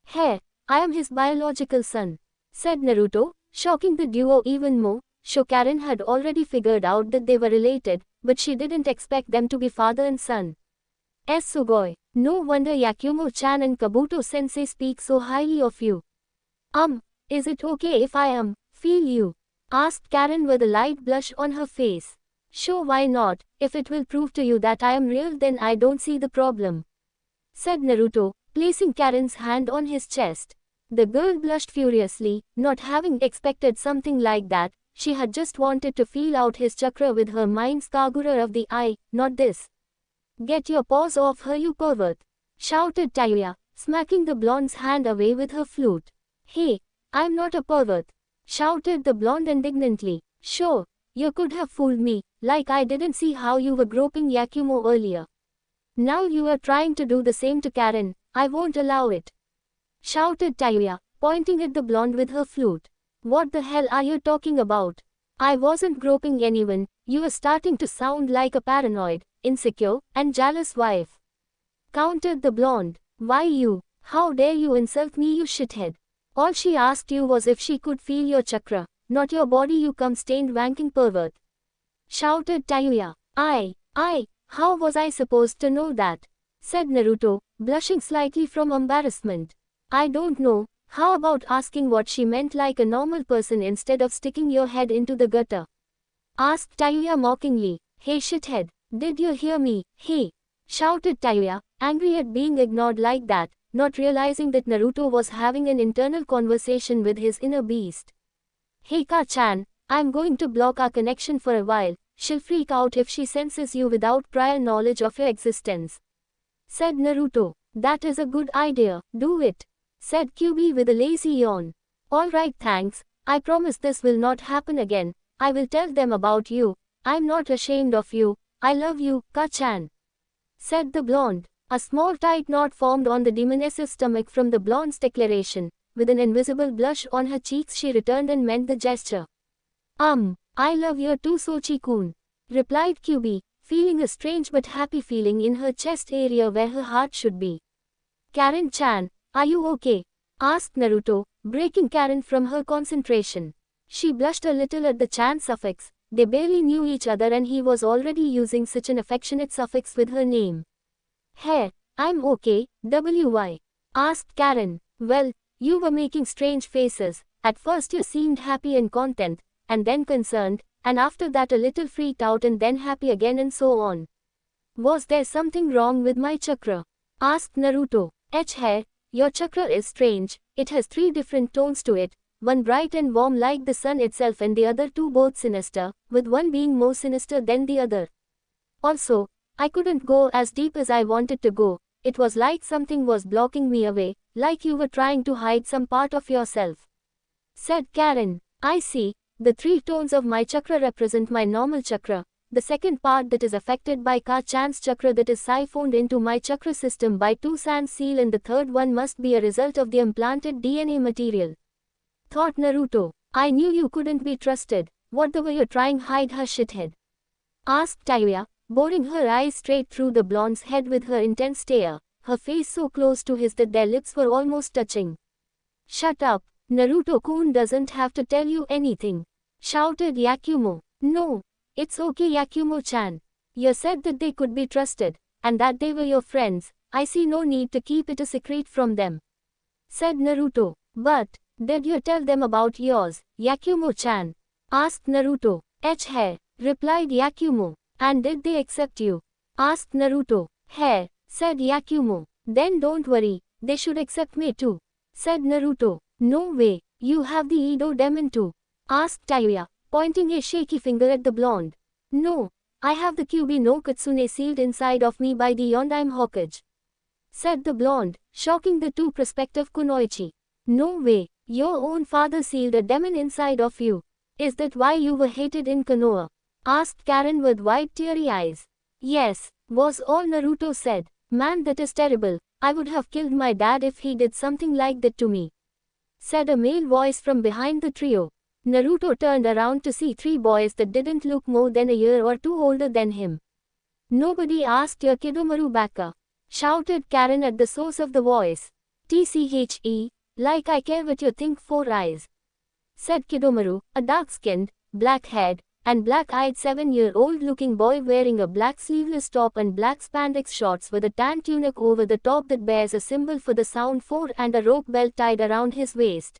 Hey, I am his biological son. Said Naruto, shocking the duo even more. Sure, Karen had already figured out that they were related, but she didn't expect them to be father and son. Sugoi. No wonder Yakumo-chan and Kabuto-sensei speak so highly of you. Is it okay if I feel you? Asked Karen with a light blush on her face. Sure, why not? If it will prove to you that I am real, then I don't see the problem. Said Naruto, placing Karen's hand on his chest. The girl blushed furiously, not having expected something like that. She had just wanted to feel out his chakra with her mind's Kagura of the eye, not this. Get your paws off her, you pervert! Shouted Tayuya, smacking the blonde's hand away with her flute. Hey, I'm not a pervert! Shouted the blonde indignantly. Sure, you could have fooled me, like I didn't see how you were groping Yakumo earlier. Now you are trying to do the same to Karen. I won't allow it. Shouted Tayuya, pointing at the blonde with her flute. What the hell are you talking about? I wasn't groping anyone. You are starting to sound like a paranoid, insecure, and jealous wife. Countered the blonde. Why you? How dare you insult me, you shithead? All she asked you was if she could feel your chakra, not your body, you cum-stained wanking pervert. Shouted Tayuya. How was I supposed to know that? Said Naruto, blushing slightly from embarrassment. I don't know. How about asking what she meant like a normal person instead of sticking your head into the gutter? Asked Tayuya mockingly. Hey shithead, did you hear me? Hey! Shouted Tayuya, angry at being ignored like that, not realizing that Naruto was having an internal conversation with his inner beast. Hey Ka-chan, I'm going to block our connection for a while. She'll freak out if she senses you without prior knowledge of your existence. Said Naruto. That is a good idea, do it, said QB with a lazy yawn. Alright, thanks, I promise this will not happen again. I will tell them about you. I'm not ashamed of you. I love you, Ka-chan, said the blonde. A small tight knot formed on the demoness's stomach from the blonde's declaration. With an invisible blush on her cheeks, she returned and meant the gesture. I love you too, Sochi-kun, replied QB, feeling a strange but happy feeling in her chest area where her heart should be. Karen-chan, are you okay? Asked Naruto, breaking Karen from her concentration. She blushed a little at the Chan suffix. They barely knew each other and he was already using such an affectionate suffix with her name. Hey, I'm okay, WY? Asked Karen. Well, you were making strange faces. At first you seemed happy and content, and then concerned, and after that a little freaked out and then happy again and so on. Was there something wrong with my chakra? Asked Naruto. Hey, your chakra is strange. It has 3 different tones to it, one bright and warm like the sun itself and the other 2 both sinister, with one being more sinister than the other. Also, I couldn't go as deep as I wanted to go. It was like something was blocking me away, like you were trying to hide some part of yourself, said Karen. I see. The 3 tones of my chakra represent my normal chakra. The second part that is affected by Ka-chan's chakra that is siphoned into my chakra system by 2 sand seal, and the third one must be a result of the implanted DNA material. Thought Naruto. I knew you couldn't be trusted. What the were you trying hide her shithead? Asked Tayuya, boring her eyes straight through the blonde's head with her intense stare, her face so close to his that their lips were almost touching. Shut up, Naruto-kun doesn't have to tell you anything, shouted Yakumo. No, it's okay, Yakumo-chan. You said that they could be trusted, and that they were your friends. I see no need to keep it a secret from them, said Naruto. But, did you tell them about yours, Yakumo-chan? Asked Naruto. Hey, replied Yakumo. And did they accept you? Asked Naruto. Hey, said Yakumo. Then don't worry, they should accept me too, said Naruto. No way, you have the Edo demon too? Asked Tayuya, pointing a shaky finger at the blonde. No, I have the QB no Katsune sealed inside of me by the Yondaime Hokage, said the blonde, shocking the 2 prospective kunoichi. No way, your own father sealed a demon inside of you. Is that why you were hated in Konoha? Asked Karen with wide teary eyes. Yes, was all Naruto said. Man, that is terrible. I would have killed my dad if he did something like that to me, said a male voice from behind the trio. Naruto turned around to see 3 boys that didn't look more than a year or 2 older than him. Nobody asked your Kidomaru Baka, shouted Karen at the source of the voice. TCHE, like I care what you think, 4 eyes, said Kidomaru, a dark-skinned, black-haired, and black-eyed 7-year-old looking boy wearing a black sleeveless top and black spandex shorts with a tan tunic over the top that bears a symbol for the sound 4 and a rope belt tied around his waist.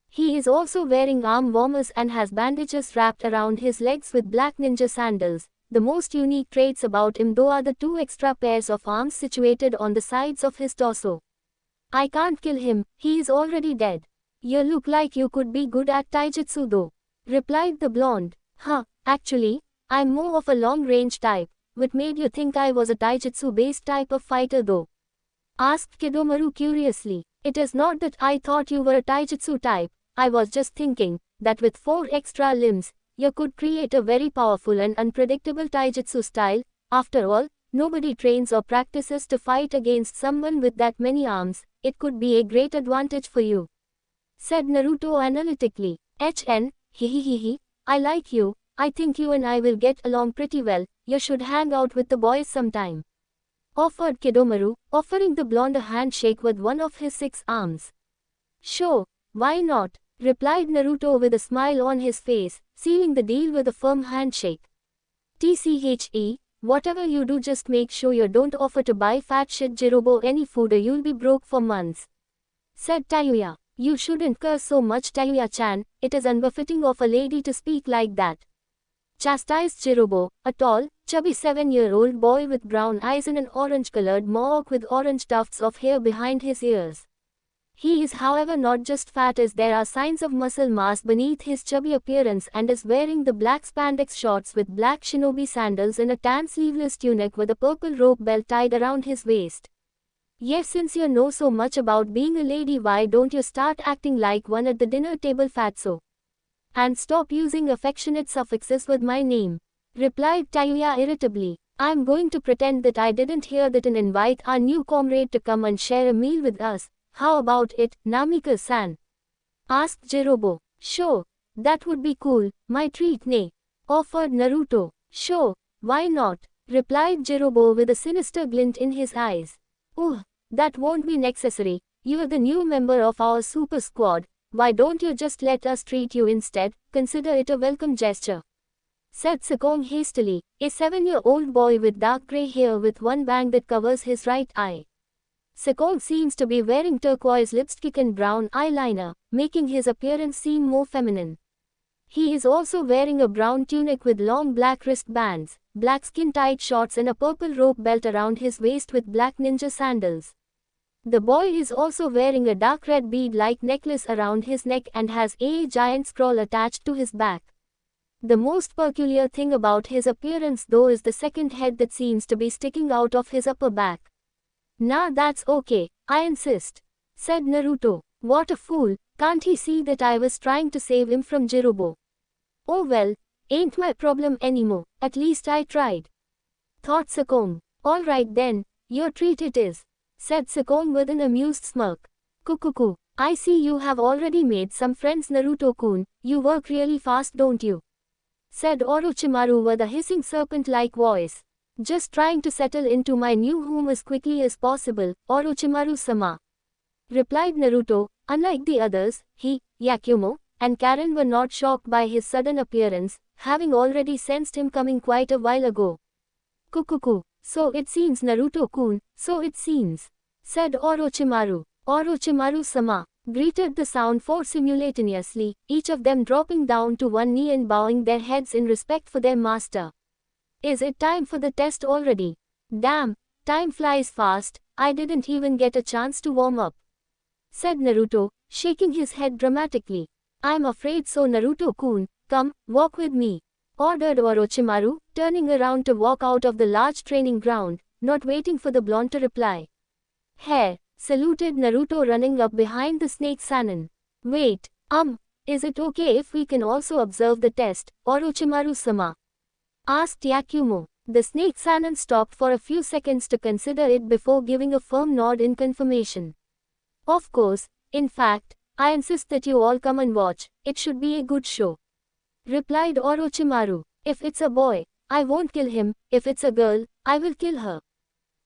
He is also wearing arm warmers and has bandages wrapped around his legs with black ninja sandals. The most unique traits about him though are the 2 extra pairs of arms situated on the sides of his torso. I can't kill him, he is already dead. You look like you could be good at taijutsu though, replied the blonde. Actually, I'm more of a long-range type. What made you think I was a taijutsu-based type of fighter though? Asked Kidomaru curiously. It is not that I thought you were a taijutsu type. I was just thinking that with 4 extra limbs, you could create a very powerful and unpredictable taijutsu style. After all, nobody trains or practices to fight against someone with that many arms. It could be a great advantage for you, said Naruto analytically. Hihihihi. I like you. I think you and I will get along pretty well. You should hang out with the boys sometime, offered Kidomaru, offering the blonde a handshake with one of his 6 arms. Sure, why not? Replied Naruto with a smile on his face, sealing the deal with a firm handshake. TCHE, whatever you do, just make sure you don't offer to buy fat shit Jirobo any food or you'll be broke for months, said Tayuya. You shouldn't curse so much, Tayuya-chan, it is unbefitting of a lady to speak like that, chastised Jirobo, a tall, chubby 7-year-old boy with brown eyes and an orange-colored mohawk with orange tufts of hair behind his ears. He is however not just fat, as there are signs of muscle mass beneath his chubby appearance, and is wearing the black spandex shorts with black shinobi sandals and a tan sleeveless tunic with a purple rope belt tied around his waist. Yes, since you know so much about being a lady, why don't you start acting like one at the dinner table, fatso? And stop using affectionate suffixes with my name, replied Tayuya irritably. I'm going to pretend that I didn't hear that and invite our new comrade to come and share a meal with us. How about it, Namika-san? Asked Jirobo. Sure, that would be cool, my treat, ne? Offered Naruto. Sure, why not? Replied Jirobo with a sinister glint in his eyes. That won't be necessary. You're the new member of our super squad. Why don't you just let us treat you instead? Consider it a welcome gesture, said Sekong hastily, a 7-year-old boy with dark grey hair with one bang that covers his right eye. Sekong seems to be wearing turquoise lipstick and brown eyeliner, making his appearance seem more feminine. He is also wearing a brown tunic with long black wristbands, black skin-tight shorts and a purple rope belt around his waist with black ninja sandals. The boy is also wearing a dark red bead-like necklace around his neck and has a giant scroll attached to his back. The most peculiar thing about his appearance though is the second head that seems to be sticking out of his upper back. Nah, that's okay, I insist, said Naruto. What a fool, can't he see that I was trying to save him from Jirobo? Oh well, ain't my problem anymore, at least I tried, thought Sekong. Alright then, your treat it is, said Sekong with an amused smirk. Kukuku, I see you have already made some friends, Naruto-kun. You work really fast, don't you? Said Orochimaru with a hissing serpent-like voice. Just trying to settle into my new home as quickly as possible, Orochimaru-sama, replied Naruto. Unlike the others, he, Yakumo, and Karen were not shocked by his sudden appearance, having already sensed him coming quite a while ago. Kukuku, so it seems, Naruto-kun, so it seems, said Orochimaru. Orochimaru-sama, greeted the sound four simultaneously, each of them dropping down to one knee and bowing their heads in respect for their master. Is it time for the test already? Damn, time flies fast, I didn't even get a chance to warm up, said Naruto, shaking his head dramatically. I'm afraid so, Naruto-kun. Come, walk with me, ordered Orochimaru, turning around to walk out of the large training ground, not waiting for the blonde to reply. Hair, saluted Naruto, running up behind the snake Sannin. Wait, is it okay if we can also observe the test, Orochimaru-sama? Asked Yakumo. The snake Sannin stopped for a few seconds to consider it before giving a firm nod in confirmation. Of course, in fact, I insist that you all come and watch, it should be a good show, replied Orochimaru. If it's a boy, I won't kill him, if it's a girl, I will kill her.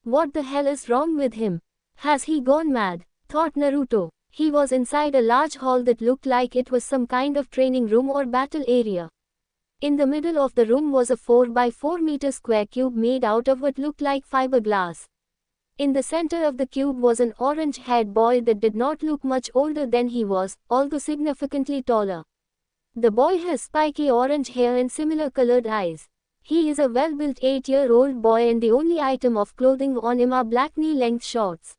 What the hell is wrong with him? Has he gone mad? Thought Naruto. He was inside a large hall that looked like it was some kind of training room or battle area. In the middle of the room was a 4 by 4 meter square cube made out of what looked like fiberglass. In the center of the cube was an orange-haired boy that did not look much older than he was, although significantly taller. The boy has spiky orange hair and similar colored eyes. He is a well-built 8-year-old boy and the only item of clothing on him are black knee-length shorts.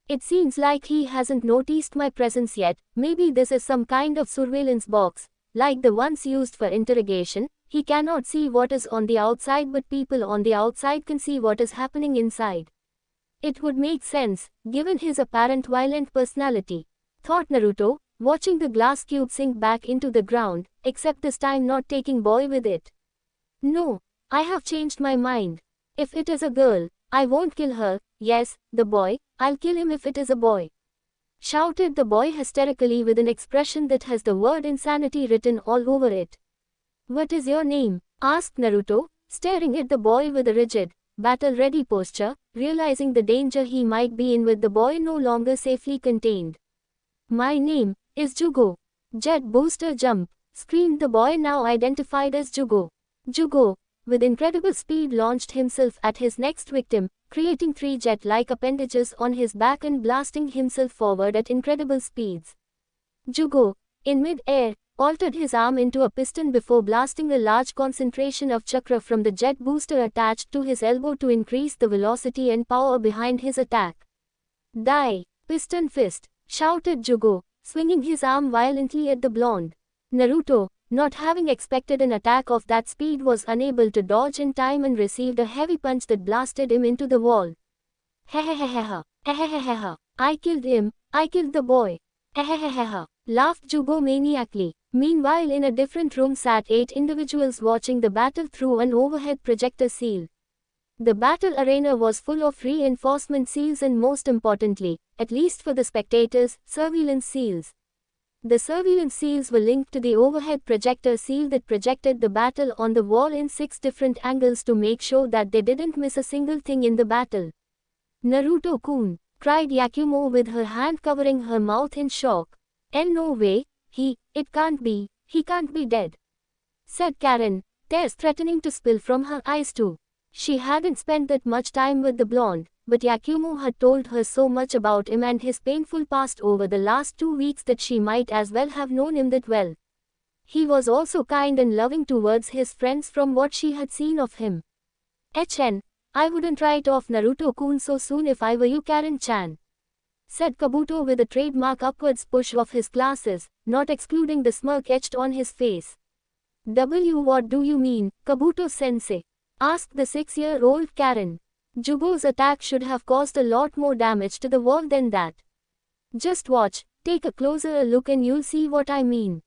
It seems like he hasn't noticed my presence yet. Maybe this is some kind of surveillance box, like the ones used for interrogation. He cannot see what is on the outside, but people on the outside can see what is happening inside. It would make sense, given his apparent violent personality, thought Naruto, watching the glass cube sink back into the ground, except this time not taking boy with it. No, I have changed my mind. If it is a girl, I won't kill her. Yes, the boy, I'll kill him if it is a boy, shouted the boy hysterically with an expression that has the word insanity written all over it. What is your name? Asked Naruto, staring at the boy with a rigid, battle-ready posture, realizing the danger he might be in with the boy no longer safely contained. My name is Jugo. Jet booster jump, screamed the boy, now identified as Jugo. Jugo, with incredible speed, launched himself at his next victim, creating 3 jet-like appendages on his back and blasting himself forward at incredible speeds. Jugo, in mid-air, altered his arm into a piston before blasting a large concentration of chakra from the jet booster attached to his elbow to increase the velocity and power behind his attack. Die, piston fist, shouted Jugo, swinging his arm violently at the blonde. Naruto, not having expected an attack of that speed, was unable to dodge in time and received a heavy punch that blasted him into the wall. Hehehehe, Ahahaha. I killed him, I killed the boy. Ahahaha. Laughed Jugo maniacally. Meanwhile, in a different room sat 8 individuals watching the battle through an overhead projector seal. The battle arena was full of reinforcement seals and, most importantly, at least for the spectators, surveillance seals. The surveillance seals were linked to the overhead projector seal that projected the battle on the wall in 6 different angles to make sure that they didn't miss a single thing in the battle. Naruto-kun, cried Yakumo with her hand covering her mouth in shock. No way, it can't be, he can't be dead, said Karen, tears threatening to spill from her eyes too. She hadn't spent that much time with the blonde, but Yakumo had told her so much about him and his painful past over the last 2 weeks that she might as well have known him that well. He was also kind and loving towards his friends from what she had seen of him. I wouldn't write off Naruto-kun so soon if I were you, Karen-chan, said Kabuto with a trademark upwards push of his glasses, not excluding the smirk etched on his face. What do you mean, Kabuto-sensei? Asked the 6-year-old Karen. Jugo's attack should have caused a lot more damage to the wall than that. Just watch, take a closer look and you'll see what I mean,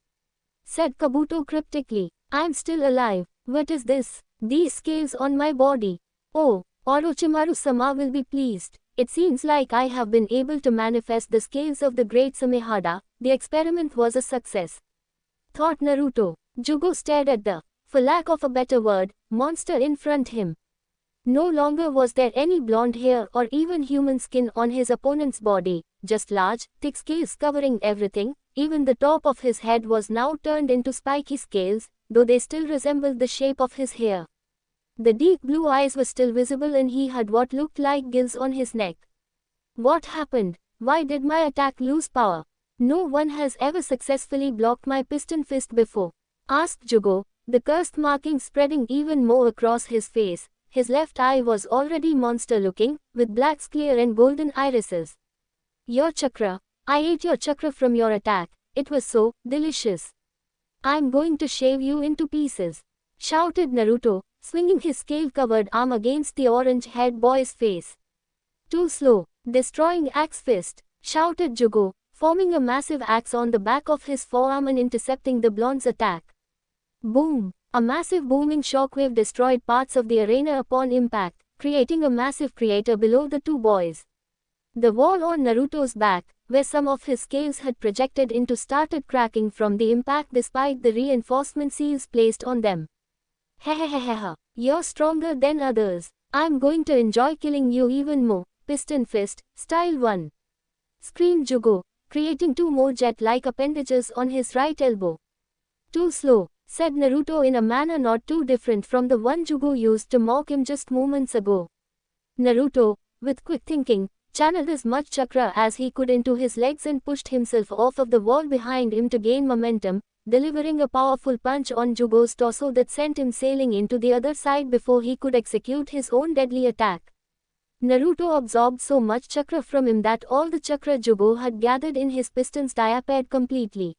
said Kabuto cryptically. I'm still alive. What is this? These scales on my body. Oh, Orochimaru-sama will be pleased. It seems like I have been able to manifest the scales of the great Samehada. The experiment was a success, thought Naruto. Jugo stared at the, for lack of a better word, monster in front him. No longer was there any blonde hair or even human skin on his opponent's body, just large, thick scales covering everything. Even the top of his head was now turned into spiky scales, though they still resembled the shape of his hair. The deep blue eyes were still visible and he had what looked like gills on his neck. What happened? Why did my attack lose power? No one has ever successfully blocked my piston fist before, asked Jugo, the cursed marking spreading even more across his face. His left eye was already monster-looking, with black sclera and golden irises. Your chakra. I ate your chakra from your attack. It was so delicious. I'm going to shave you into pieces, shouted Naruto, swinging his scale-covered arm against the orange-haired boy's face. Too slow. Destroying axe fist, shouted Jugo, forming a massive axe on the back of his forearm and intercepting the blonde's attack. Boom! A massive booming shockwave destroyed parts of the arena upon impact, creating a massive crater below the two boys. The wall on Naruto's back, where some of his scales had projected into, started cracking from the impact despite the reinforcement seals placed on them. Hehehehe, you're stronger than others. I'm going to enjoy killing you even more. Piston fist, style 1. Screamed Jugo, creating 2 more jet-like appendages on his right elbow. Too slow, said Naruto in a manner not too different from the one Jugo used to mock him just moments ago. Naruto, with quick thinking, channeled as much chakra as he could into his legs and pushed himself off of the wall behind him to gain momentum, delivering a powerful punch on Jugo's torso that sent him sailing into the other side before he could execute his own deadly attack. Naruto absorbed so much chakra from him that all the chakra Jugo had gathered in his pistons disappeared completely.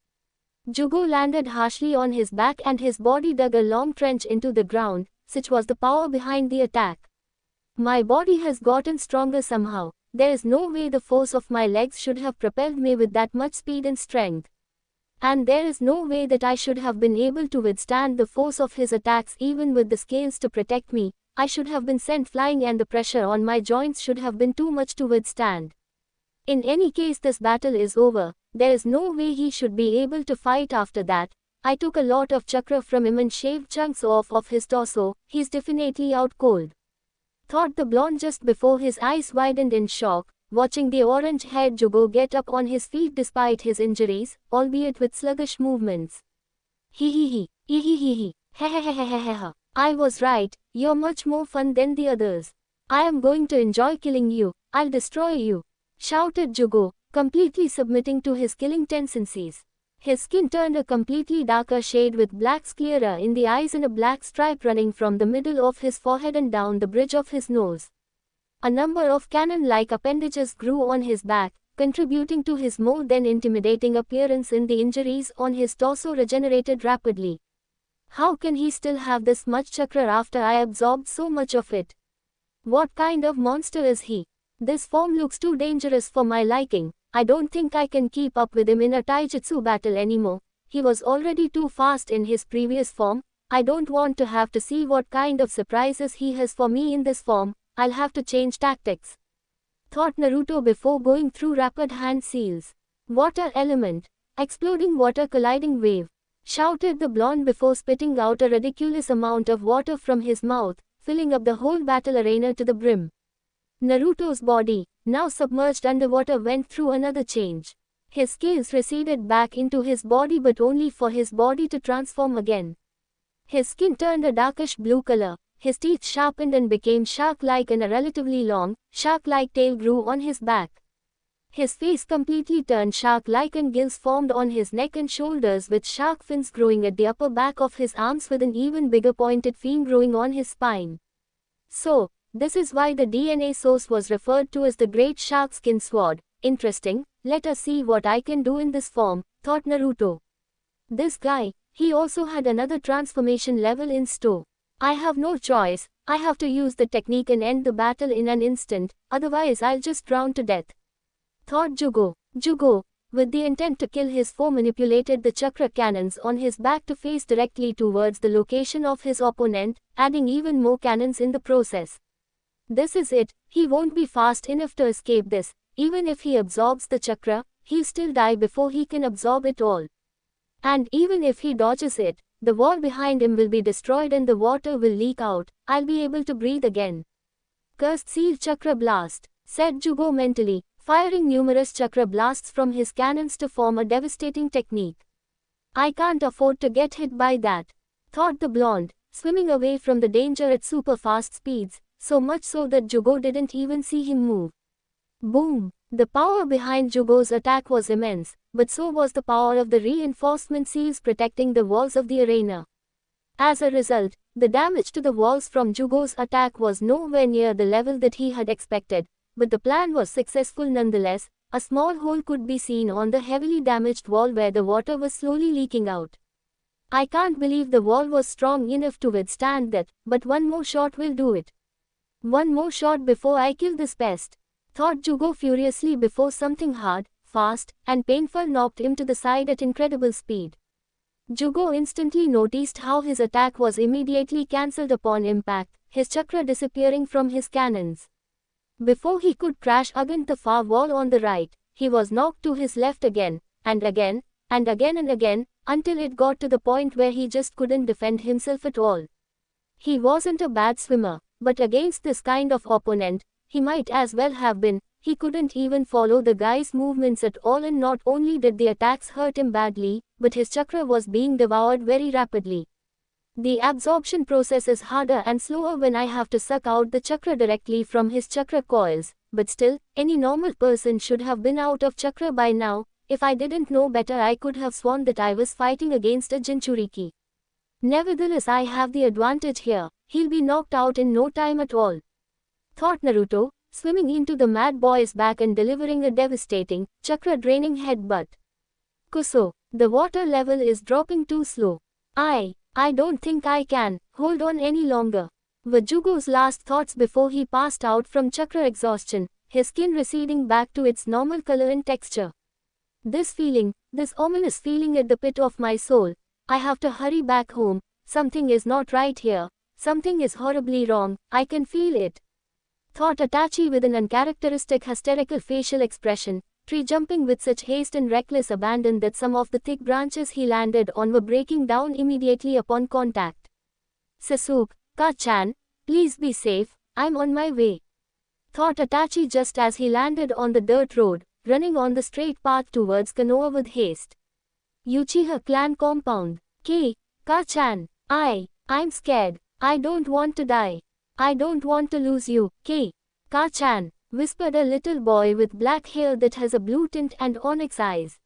Jugo landed harshly on his back and his body dug a long trench into the ground. Such was the power behind the attack. My body has gotten stronger somehow. There is no way the force of my legs should have propelled me with that much speed and strength. And there is no way that I should have been able to withstand the force of his attacks even with the scales to protect me. I should have been sent flying and the pressure on my joints should have been too much to withstand. In any case, this battle is over. There is no way he should be able to fight after that. I took a lot of chakra from him and shaved chunks off of his torso. He's definitely out cold, thought the blonde just before his eyes widened in shock, watching the orange-haired Jugo get up on his feet despite his injuries, albeit with sluggish movements. Hee. Hehehehehehe. I was right, you're much more fun than the others. I am going to enjoy killing you. I'll destroy you, shouted Jugo, completely submitting to his killing tendencies. His skin turned a completely darker shade with black sclera in the eyes and a black stripe running from the middle of his forehead and down the bridge of his nose. A number of cannon-like appendages grew on his back, contributing to his more than intimidating appearance, and the injuries on his torso regenerated rapidly. How can he still have this much chakra after I absorbed so much of it? What kind of monster is he? This form looks too dangerous for my liking. I don't think I can keep up with him in a taijutsu battle anymore. He was already too fast in his previous form. I don't want to have to see what kind of surprises he has for me in this form. I'll have to change tactics, thought Naruto before going through rapid hand seals. Water element. Exploding water colliding wave, shouted the blonde before spitting out a ridiculous amount of water from his mouth, filling up the whole battle arena to the brim. Naruto's body, now submerged underwater, went through another change. His scales receded back into his body, but only for his body to transform again. His skin turned a darkish blue color, his teeth sharpened and became shark-like, and a relatively long, shark-like tail grew on his back. His face completely turned shark-like and gills formed on his neck and shoulders, with shark fins growing at the upper back of his arms, with an even bigger pointed fin growing on his spine. So, this is why the DNA source was referred to as the Great Shark Skin Sword. Interesting, let us see what I can do in this form, thought Naruto. This guy, he also had another transformation level in store. I have no choice, I have to use the technique and end the battle in an instant, otherwise I'll just drown to death, thought Jugo. Jugo, with the intent to kill his foe, manipulated the chakra cannons on his back to face directly towards the location of his opponent, adding even more cannons in the process. This is it, he won't be fast enough to escape this. Even if he absorbs the chakra, he'll still die before he can absorb it all. And even if he dodges it, the wall behind him will be destroyed and the water will leak out. I'll be able to breathe again. Cursed Seal Chakra Blast, said Jugo mentally, firing numerous chakra blasts from his cannons to form a devastating technique. I can't afford to get hit by that, thought the blonde, swimming away from the danger at super fast speeds, so much so that Jugo didn't even see him move. Boom! The power behind Jugo's attack was immense, but so was the power of the reinforcement seals protecting the walls of the arena. As a result, the damage to the walls from Jugo's attack was nowhere near the level that he had expected, but the plan was successful nonetheless. A small hole could be seen on the heavily damaged wall where the water was slowly leaking out. I can't believe the wall was strong enough to withstand that, but one more shot will do it. One more shot before I kill this pest, thought Jugo furiously before something hard, fast, and painful knocked him to the side at incredible speed. Jugo instantly noticed how his attack was immediately cancelled upon impact, his chakra disappearing from his cannons. Before he could crash against the far wall on the right, he was knocked to his left again, and again, and again and again, until it got to the point where he just couldn't defend himself at all. He wasn't a bad swimmer, but against this kind of opponent, he might as well have been. He couldn't even follow the guy's movements at all, and not only did the attacks hurt him badly, but his chakra was being devoured very rapidly. The absorption process is harder and slower when I have to suck out the chakra directly from his chakra coils, but still, any normal person should have been out of chakra by now. If I didn't know better, I could have sworn that I was fighting against a Jinchuriki. Nevertheless, I have the advantage here. He'll be knocked out in no time at all, thought Naruto, swimming into the mad boy's back and delivering a devastating, chakra-draining headbutt. Kuso, the water level is dropping too slow. I don't think I can hold on any longer, were Jugo's last thoughts before he passed out from chakra exhaustion, his skin receding back to its normal color and texture. This ominous feeling at the pit of my soul. I have to hurry back home. Something is not right here. Something is horribly wrong. I can feel it, thought Itachi with an uncharacteristic hysterical facial expression, tree-jumping with such haste and reckless abandon that some of the thick branches he landed on were breaking down immediately upon contact. Sasuke, Ka-chan, please be safe, I'm on my way, thought Itachi just as he landed on the dirt road, running on the straight path towards Konoha with haste. Uchiha clan compound. Ka-chan, I'm scared. I don't want to die. I don't want to lose you, Ka-chan, whispered a little boy with black hair that has a blue tint and onyx eyes.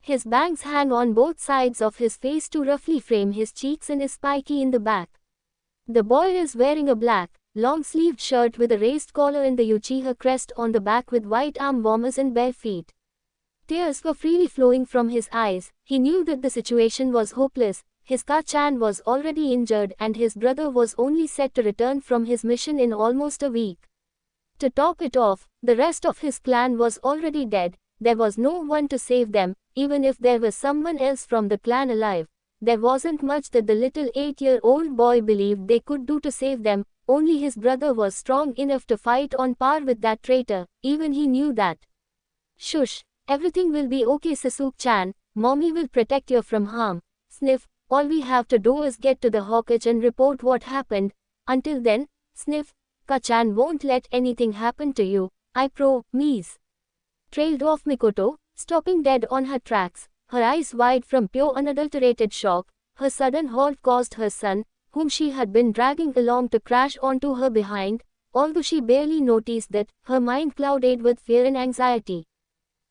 His bangs hang on both sides of his face to roughly frame his cheeks and is spiky in the back. The boy is wearing a black, long-sleeved shirt with a raised collar and the Uchiha crest on the back with white arm warmers and bare feet. Tears were freely flowing from his eyes. He knew that the situation was hopeless. His Ka-chan was already injured and his brother was only set to return from his mission in almost a week. To top it off, the rest of his clan was already dead. There was no one to save them, even if there was someone else from the clan alive. There wasn't much that the little 8-year-old boy believed they could do to save them. Only his brother was strong enough to fight on par with that traitor. Even he knew that. Shush, everything will be okay, Sasuke-chan. Mommy will protect you from harm. Sniff, all we have to do is get to the Hokage and report what happened. Until then, Sniff, Ka-chan won't let anything happen to you, I promise. Trailed off Mikoto, stopping dead on her tracks, her eyes wide from pure unadulterated shock. Her sudden halt caused her son, whom she had been dragging along, to crash onto her behind. Although she barely noticed that, her mind clouded with fear and anxiety.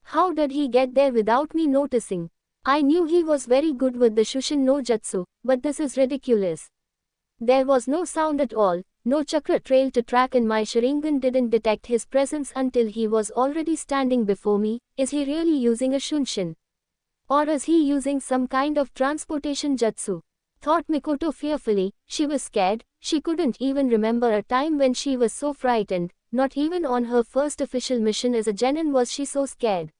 How did he get there without me noticing? I knew he was very good with the Shushin no Jutsu, but this is ridiculous. There was no sound at all, no chakra trail to track, and my Sharingan didn't detect his presence until he was already standing before me. Is he really using a Shunshin? Or is he using some kind of transportation jutsu? Thought Mikoto fearfully. She was scared. She couldn't even remember a time when she was so frightened. Not even on her first official mission as a genin was she so scared.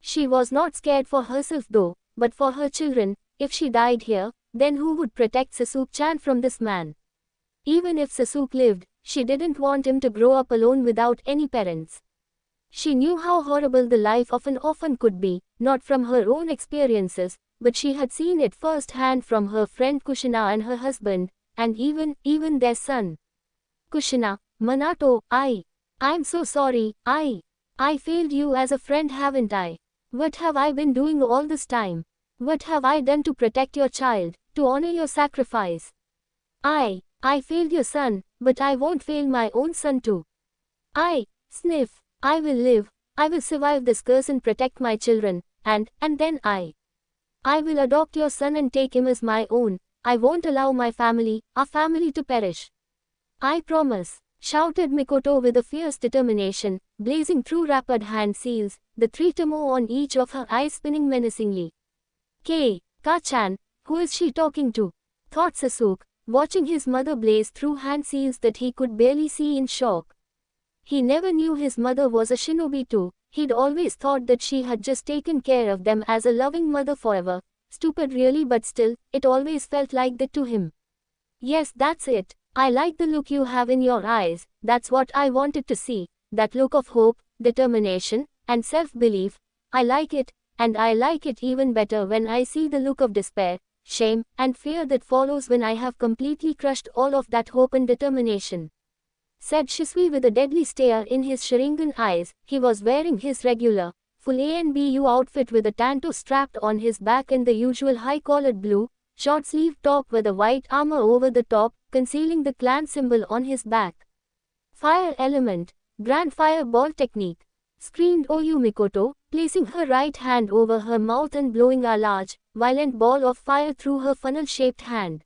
She was not scared for herself though, but for her children. If she died here, then who would protect Sasuke-chan from this man? Even if Sasuke lived, she didn't want him to grow up alone without any parents. She knew how horrible the life of an orphan could be, not from her own experiences, but she had seen it firsthand from her friend Kushina and her husband, and even their son. Kushina, Minato, I'm so sorry. I failed you as a friend, haven't I? What have I been doing all this time? What have I done to protect your child, to honor your sacrifice? I failed your son, but I won't fail my own son too. Sniff, I will live, I will survive this curse and protect my children, and then I will adopt your son and take him as my own. I won't allow our family to perish. I promise, shouted Mikoto with a fierce determination, blazing through rapid hand seals, the three tomo on each of her eyes spinning menacingly. Ka-chan, who is she talking to? Thought Sasuke, watching his mother blaze through hand seals that he could barely see in shock. He never knew his mother was a shinobi too. He'd always thought that she had just taken care of them as a loving mother forever. Stupid really, but still, it always felt like that to him. Yes, that's it. I like the look you have in your eyes. That's what I wanted to see. That look of hope, determination, and self-belief. I like it, and I like it even better when I see the look of despair, shame, and fear that follows when I have completely crushed all of that hope and determination. Said Shisui with a deadly stare in his Sharingan eyes. He was wearing his regular, full ANBU outfit with a tanto strapped on his back and the usual high-collared blue, short-sleeved top with a white armor over the top, concealing the clan symbol on his back. Fire element, grand fireball technique, screamed Oyu Mikoto, placing her right hand over her mouth and blowing a large, violent ball of fire through her funnel-shaped hand.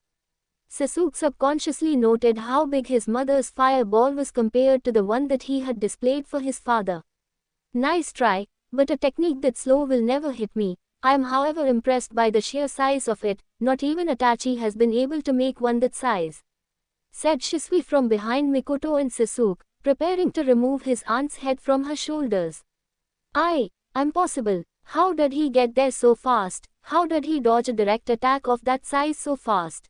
Sasuke subconsciously noted how big his mother's fireball was compared to the one that he had displayed for his father. Nice try, but a technique that slow will never hit me. I am however impressed by the sheer size of it. Not even Itachi has been able to make one that size. Said Shisui from behind Mikoto and Sasuke, preparing to remove his aunt's head from her shoulders. Impossible. How did he get there so fast? How did he dodge a direct attack of that size so fast?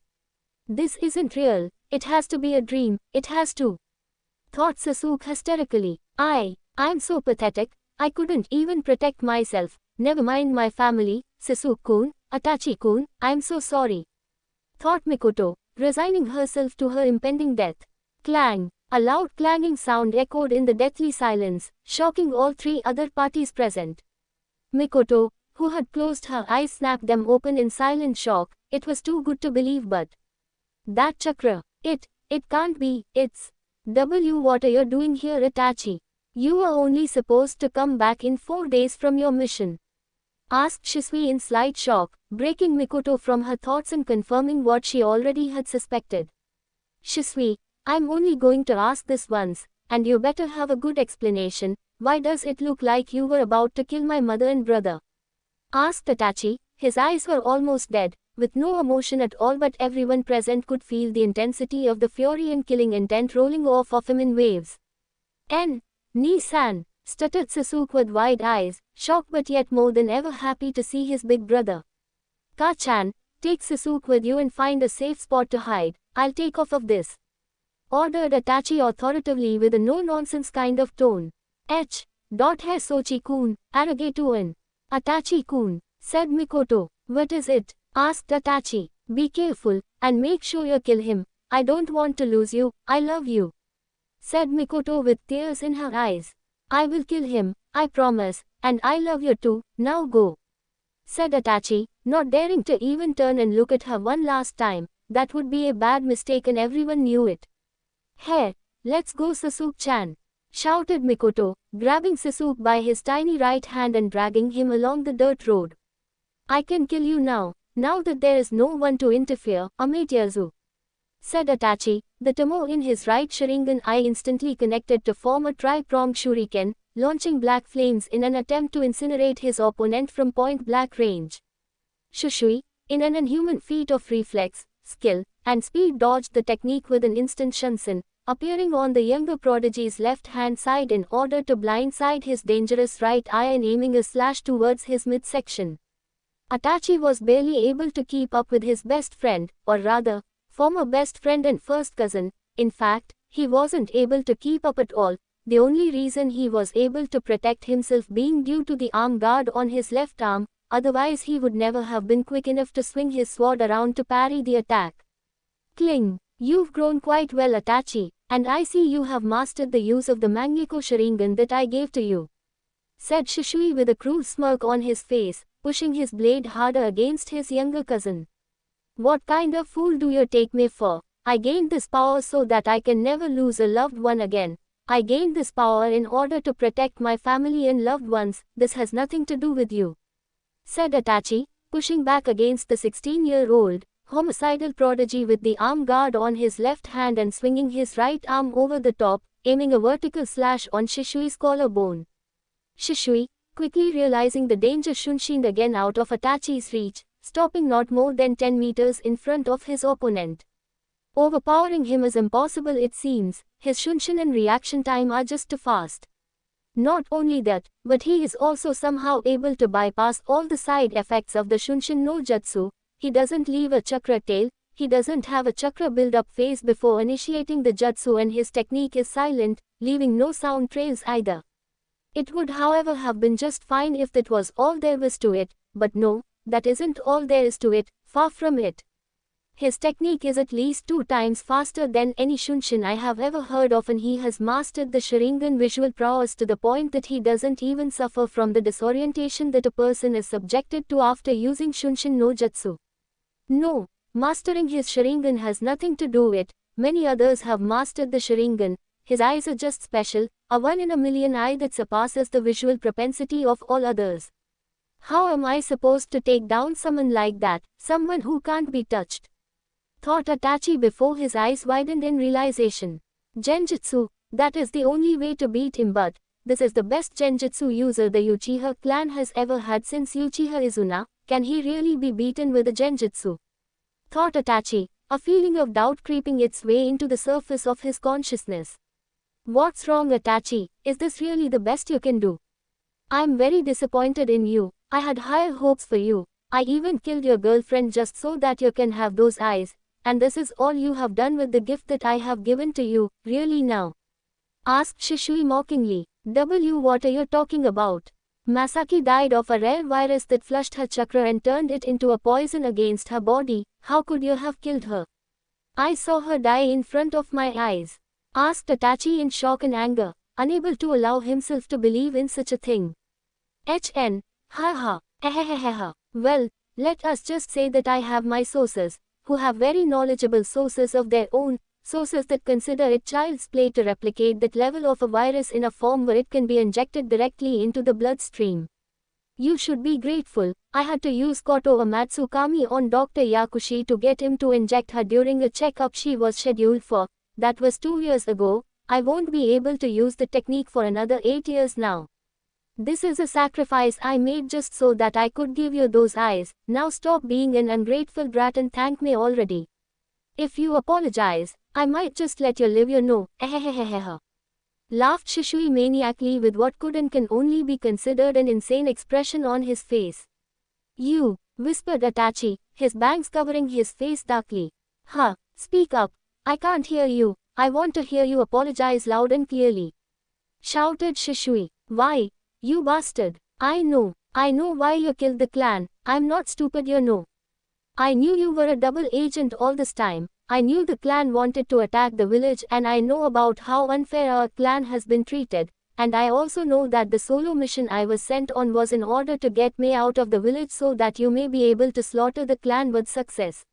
This isn't real. It has to be a dream. It has to. Thought Sasuke hysterically. I'm so pathetic. I couldn't even protect myself. Never mind my family. Sasuke-kun, Itachi-kun, I'm so sorry. Thought Mikoto, resigning herself to her impending death. Clang. A loud clanging sound echoed in the deathly silence, shocking all three other parties present. Mikoto, who had closed her eyes, snapped them open in silent shock. It was too good to believe, but that chakra, it can't be. It's what are you doing here, Itachi? You were only supposed to come back in 4 days from your mission. Asked Shisui in slight shock, breaking Mikoto from her thoughts and confirming what she already had suspected. Shisui, I'm only going to ask this once, and you better have a good explanation. Why does it look like you were about to kill my mother and brother? Asked Itachi. His eyes were almost dead, with no emotion at all, but everyone present could feel the intensity of the fury and killing intent rolling off of him in waves. N. Ni-san, stuttered Sasuke with wide eyes, shocked but yet more than ever happy to see his big brother. Ka-chan, take Sasuke with you and find a safe spot to hide. I'll take off of this, ordered Itachi authoritatively with a no-nonsense kind of tone. H. Hai Sochi-kun, arrogate-un. Itachi-kun, said Mikoto. What is it? Asked Itachi. Be careful, and make sure you kill him. I don't want to lose you, I love you, said Mikoto with tears in her eyes. I will kill him, I promise, and I love you too, now go, said Itachi, not daring to even turn and look at her one last time. That would be a bad mistake and everyone knew it. Hey, let's go Sasuke-chan, shouted Mikoto, grabbing Sasuke by his tiny right hand and dragging him along the dirt road. I can kill you now that there is no one to interfere, Amaterasu, said Itachi, the Tomo in his right Sharingan eye instantly connected to form a tri-pronged shuriken, launching black flames in an attempt to incinerate his opponent from point-blank range. Shushui, in an inhuman feat of reflex, skill, and speed dodged the technique with an instant shunsen, appearing on the younger prodigy's left-hand side in order to blindside his dangerous right eye and aiming a slash towards his midsection. Itachi was barely able to keep up with his best friend, or rather, former best friend and first cousin. In fact, he wasn't able to keep up at all, the only reason he was able to protect himself being due to the arm guard on his left arm, otherwise he would never have been quick enough to swing his sword around to parry the attack. Cling, you've grown quite well Itachi, and I see you have mastered the use of the Mangekyo Sharingan that I gave to you, said Shushui with a cruel smirk on his face, pushing his blade harder against his younger cousin. What kind of fool do you take me for? I gained this power so that I can never lose a loved one again. I gained this power in order to protect my family and loved ones. This has nothing to do with you, said Itachi, pushing back against the 16-year-old, homicidal prodigy with the arm guard on his left hand and swinging his right arm over the top, aiming a vertical slash on Shishui's collarbone. Shishui, quickly realizing the danger, shunshined again out of Itachi's reach, stopping not more than 10 meters in front of his opponent. Overpowering him is impossible it seems, his shunshin and reaction time are just too fast. Not only that, but he is also somehow able to bypass all the side effects of the Shunshin no Jutsu. He doesn't leave a chakra tail, he doesn't have a chakra build-up phase before initiating the Jutsu, and his technique is silent, leaving no sound trails either. It would however have been just fine if that was all there was to it, but no, that isn't all there is to it, far from it. His technique is at least 2 times faster than any Shunshin I have ever heard of, and he has mastered the Sharingan visual prowess to the point that he doesn't even suffer from the disorientation that a person is subjected to after using Shunshin no Jutsu. No, mastering his Sharingan has nothing to do with it. Many others have mastered the Sharingan. His eyes are just special, a 1 in a million eye that surpasses the visual propensity of all others. How am I supposed to take down someone like that, someone who can't be touched? Thought Itachi before his eyes widened in realization. Genjutsu, that is the only way to beat him, but this is the best Genjutsu user the Uchiha clan has ever had since Uchiha Izuna. Can he really be beaten with a Genjutsu? Thought Itachi, a feeling of doubt creeping its way into the surface of his consciousness. What's wrong Itachi? Is this really the best you can do? I'm very disappointed in you. I had higher hopes for you. I even killed your girlfriend just so that you can have those eyes. And this is all you have done with the gift that I have given to you, really now? Asked Shishui mockingly. What are you talking about? Masaki died of a rare virus that flushed her chakra and turned it into a poison against her body. How could you have killed her? I saw her die in front of my eyes. Asked Itachi in shock and anger, unable to allow himself to believe in such a thing. HN. Ha ha. Well, let us just say that I have my sources, who have very knowledgeable sources of their own, sources that consider it child's play to replicate that level of a virus in a form where it can be injected directly into the bloodstream. You should be grateful. I had to use Koto Amatsukami on Dr. Yakushi to get him to inject her during a checkup she was scheduled for. That was 2 years ago. I won't be able to use the technique for another 8 years now. This is a sacrifice I made just so that I could give you those eyes. Now stop being an ungrateful brat and thank me already. If you apologize, I might just let you live, you know. laughed Shishui maniacally with what could and can only be considered an insane expression on his face. You, whispered Itachi, his bangs covering his face darkly. Huh, speak up. I can't hear you. I want to hear you apologize loud and clearly. Shouted Shishui. Why, you bastard. I know why you killed the clan. I'm not stupid, you know. I knew you were a double agent all this time. I knew the clan wanted to attack the village, and I know about how unfair our clan has been treated. And I also know that the solo mission I was sent on was in order to get me out of the village so that you may be able to slaughter the clan with success.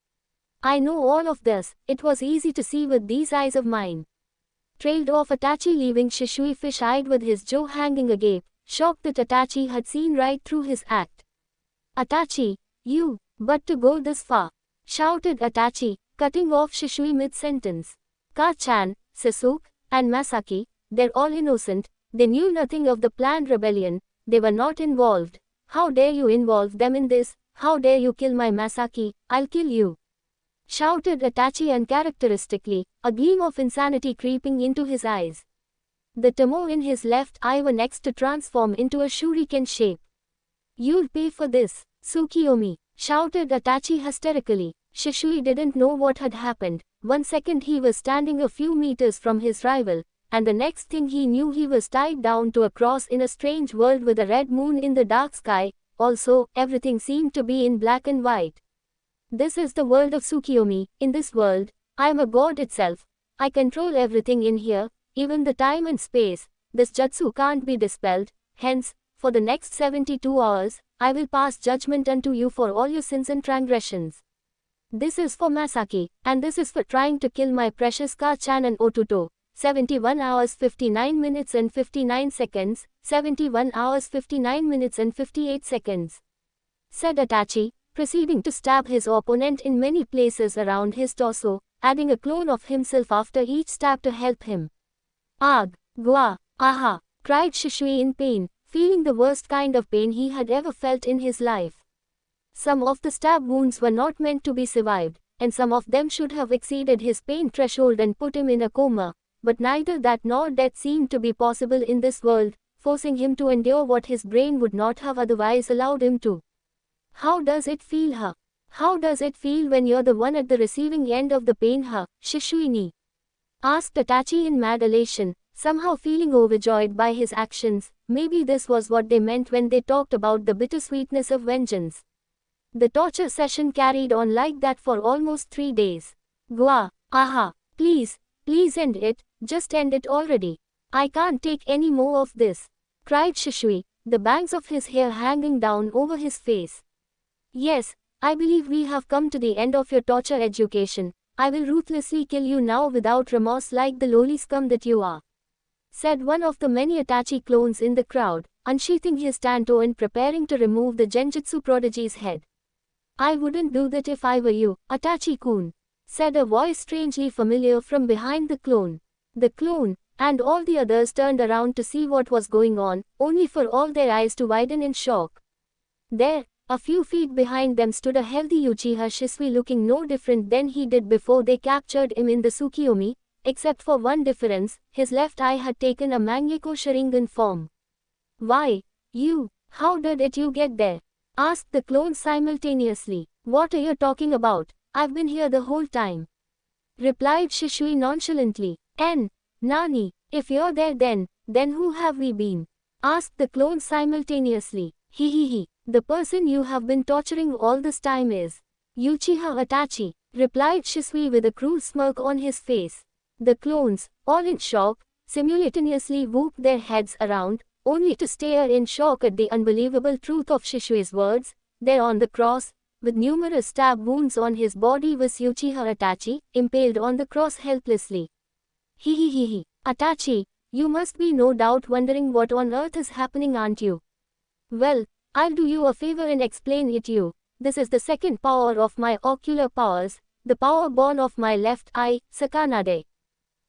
I know all of this. It was easy to see with these eyes of mine. Trailed off Itachi, leaving Shishui fish-eyed with his jaw hanging agape, shocked that Itachi had seen right through his act. Itachi, you, but to go this far, shouted Itachi, cutting off Shishui mid-sentence. Ka-chan, Sasuke, and Masaki, they're all innocent. They knew nothing of the planned rebellion. They were not involved. How dare you involve them in this? How dare you kill my Masaki? I'll kill you, shouted Itachi uncharacteristically, a gleam of insanity creeping into his eyes. The Tomoe in his left eye were next to transform into a shuriken shape. You'll pay for this, Tsukiyomi, shouted Itachi hysterically. Shishui didn't know what had happened. 1 second he was standing a few meters from his rival, and the next thing he knew he was tied down to a cross in a strange world with a red moon in the dark sky. Also, everything seemed to be in black and white. This is the world of Tsukiyomi. In this world, I am a god itself. I control everything in here, even the time and space. This jutsu can't be dispelled. Hence, for the next 72 hours, I will pass judgment unto you for all your sins and transgressions. This is for Masaki, and this is for trying to kill my precious Ka-chan and Otuto. 71 hours 59 minutes and 59 seconds, 71 hours 59 minutes and 58 seconds, said Itachi, proceeding to stab his opponent in many places around his torso, adding a clone of himself after each stab to help him. Agh, gua, aha, cried Shishui in pain, feeling the worst kind of pain he had ever felt in his life. Some of the stab wounds were not meant to be survived, and some of them should have exceeded his pain threshold and put him in a coma, but neither that nor death seemed to be possible in this world, forcing him to endure what his brain would not have otherwise allowed him to. How does it feel, huh? How does it feel when you're the one at the receiving end of the pain, huh, Shishui-ni? Asked Itachi in mad elation, somehow feeling overjoyed by his actions. Maybe this was what they meant when they talked about the bittersweetness of vengeance. The torture session carried on like that for almost 3 days. Gua, aha, please end it, just end it already. I can't take any more of this, cried Shishui, the bangs of his hair hanging down over his face. Yes, I believe we have come to the end of your torture education. I will ruthlessly kill you now without remorse like the lowly scum that you are, said one of the many Itachi clones in the crowd, unsheathing his tanto and preparing to remove the Genjutsu prodigy's head. I wouldn't do that if I were you, Itachi-kun, said a voice strangely familiar from behind the clone. The clone, and all the others turned around to see what was going on, only for all their eyes to widen in shock. There, a few feet behind them stood a healthy Uchiha Shisui looking no different than he did before they captured him in the Tsukiyomi, except for one difference, his left eye had taken a Mangekyo Sharingan form. Why, you, how did you get there? Asked the clones simultaneously. What are you talking about? I've been here the whole time, replied Shishui nonchalantly. Nani, if you're there then who have we been? Asked the clones simultaneously. He, the person you have been torturing all this time is Uchiha Itachi, replied Shisui with a cruel smirk on his face. The clones, all in shock, simultaneously whooped their heads around, only to stare in shock at the unbelievable truth of Shishui's words. There on the cross, with numerous stab wounds on his body, was Uchiha Itachi, impaled on the cross helplessly. He, Itachi, you must be no doubt wondering what on earth is happening, aren't you? Well, I'll do you a favor and explain it you. This is the second power of my ocular powers, the power born of my left eye, Sakanade.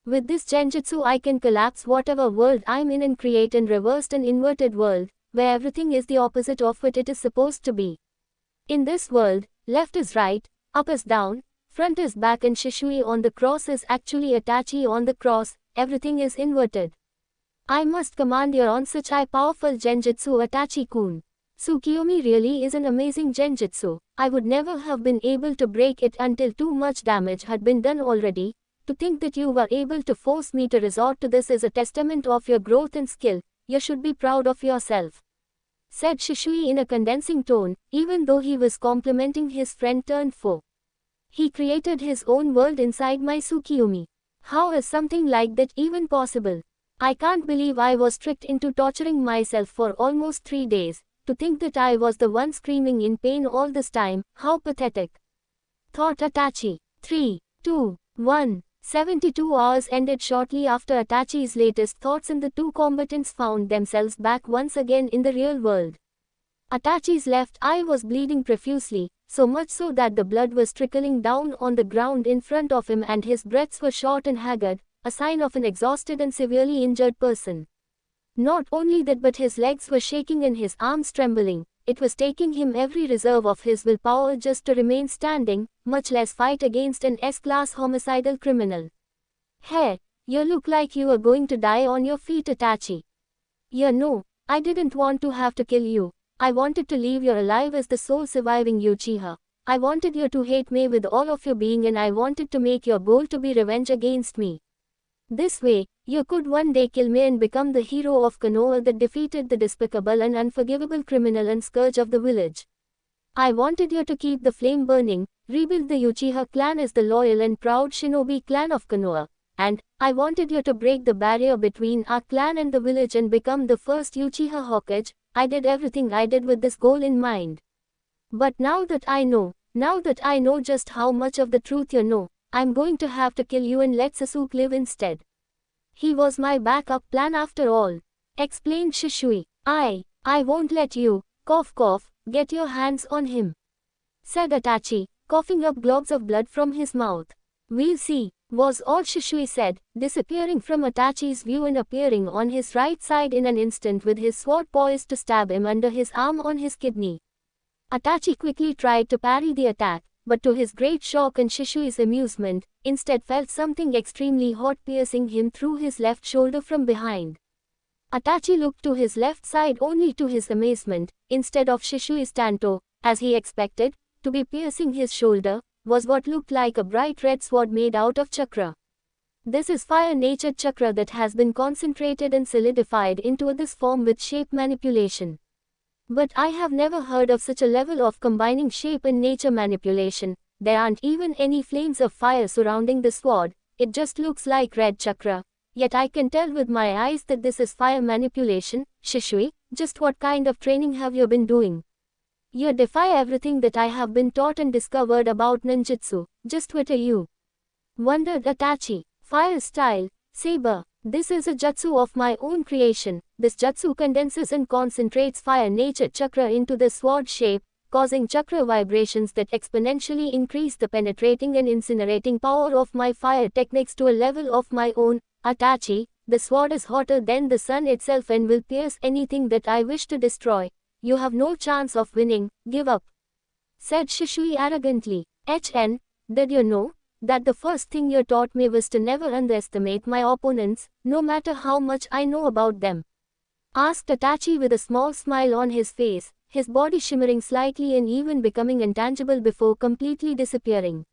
With this Genjutsu I can collapse whatever world I'm in and create an reversed and inverted world, where everything is the opposite of what it is supposed to be. In this world, left is right, up is down, front is back, and Shishui on the cross is actually Itachi on the cross, everything is inverted. I must command your on such a powerful genjutsu, Itachi-kun. Tsukiyomi really is an amazing genjutsu. I would never have been able to break it until too much damage had been done already. To think that you were able to force me to resort to this is a testament of your growth and skill. You should be proud of yourself," said Shishui in a condensing tone, even though he was complimenting his friend turned foe. "He created his own world inside my Tsukiyomi. How is something like that even possible? I can't believe I was tricked into torturing myself for almost 3 days. To think that I was the one screaming in pain all this time, how pathetic," thought Itachi. 3, 2, 1. 72 hours ended shortly after Itachi's latest thoughts and the two combatants found themselves back once again in the real world. Itachi's left eye was bleeding profusely, so much so that the blood was trickling down on the ground in front of him and his breaths were short and haggard, a sign of an exhausted and severely injured person. Not only that, but his legs were shaking and his arms trembling. It was taking him every reserve of his willpower just to remain standing, much less fight against an S-class homicidal criminal. "Hey, you look like you are going to die on your feet, Itachi." No, I didn't want to have to kill you. I wanted to leave you alive as the sole surviving Uchiha. I wanted you to hate me with all of your being, and I wanted to make your goal to be revenge against me. This way, you could one day kill me and become the hero of Konoha that defeated the despicable and unforgivable criminal and scourge of the village. I wanted you to keep the flame burning, rebuild the Uchiha clan as the loyal and proud shinobi clan of Konoha, and I wanted you to break the barrier between our clan and the village and become the first Uchiha Hokage. I did everything I did with this goal in mind. But now that I know just how much of the truth you know, I'm going to have to kill you and let Sasuke live instead. He was my backup plan after all," explained Shishui. I won't let you, cough cough, get your hands on him," said Itachi, coughing up globs of blood from his mouth. "We'll see," was all Shishui said, disappearing from Itachi's view and appearing on his right side in an instant with his sword poised to stab him under his arm on his kidney. Itachi quickly tried to parry the attack, but to his great shock and Shishui's amusement, instead felt something extremely hot piercing him through his left shoulder from behind. Itachi looked to his left side only to his amazement, instead of Shishui's tanto, as he expected, to be piercing his shoulder, was what looked like a bright red sword made out of chakra. This is fire-natured chakra that has been concentrated and solidified into this form with shape manipulation. But I have never heard of such a level of combining shape and nature manipulation. There aren't even any flames of fire surrounding the sword, it just looks like red chakra. Yet I can tell with my eyes that this is fire manipulation. Shishui, just what kind of training have you been doing? You defy everything that I have been taught and discovered about ninjutsu. Just what are you? Wondered Itachi. Fire style, saber. This is a jutsu of my own creation. This jutsu condenses and concentrates fire-natured chakra into the sword shape, causing chakra vibrations that exponentially increase the penetrating and incinerating power of my fire techniques to a level of my own. Itachi, the sword is hotter than the sun itself and will pierce anything that I wish to destroy. You have no chance of winning, give up," said Shishui arrogantly. "HN, did you know that the first thing you taught me was to never underestimate my opponents, no matter how much I know about them?" asked Itachi with a small smile on his face, his body shimmering slightly and even becoming intangible before completely disappearing.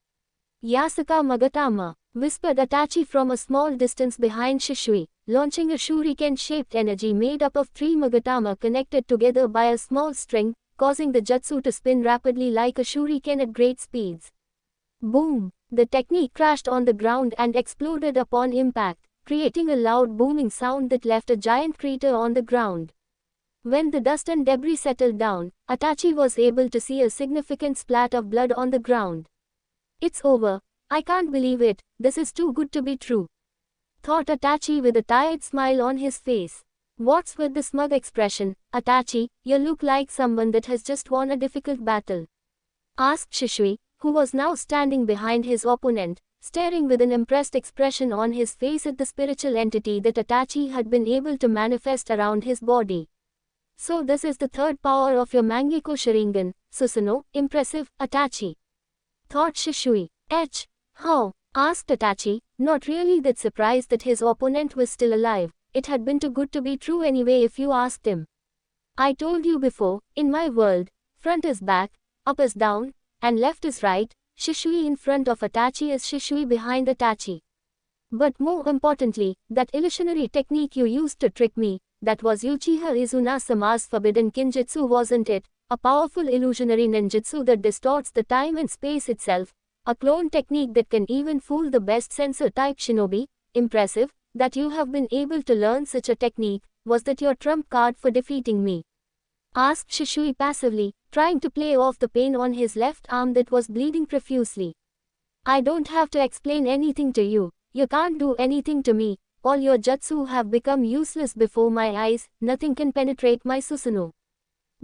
"Yasuka Magatama," whispered Itachi from a small distance behind Shishui, launching a shuriken-shaped energy made up of 3 Magatama connected together by a small string, causing the jutsu to spin rapidly like a shuriken at great speeds. Boom! The technique crashed on the ground and exploded upon impact, creating a loud booming sound that left a giant crater on the ground. When the dust and debris settled down, Itachi was able to see a significant splat of blood on the ground. "It's over. I can't believe it, this is too good to be true," thought Itachi with a tired smile on his face. "What's with the smug expression, Itachi? You look like someone that has just won a difficult battle," asked Shishui, who was now standing behind his opponent, staring with an impressed expression on his face at the spiritual entity that Itachi had been able to manifest around his body. "So this is the third power of your Mangekyo Sharingan, Susanoo, impressive, Itachi," thought Shishui. How? Asked Itachi, not really that surprised that his opponent was still alive. it had been too good to be true anyway if you asked him. I told you before, in my world, front is back, up is down, and left is right, Shishui in front of Itachi is Shishui behind Itachi. But more importantly, that illusionary technique you used to trick me, that was Uchiha Izuna-sama's forbidden kinjutsu, wasn't it? A powerful illusionary ninjutsu that distorts the time and space itself. A clone technique that can even fool the best sensor-type shinobi. Impressive, that you have been able to learn such a technique. Was that your trump card for defeating me? Asked Shishui passively, trying to play off the pain on his left arm that was bleeding profusely. I don't have to explain anything to you. You can't do anything to me. All your jutsu have become useless before my eyes. Nothing can penetrate my Susanoo.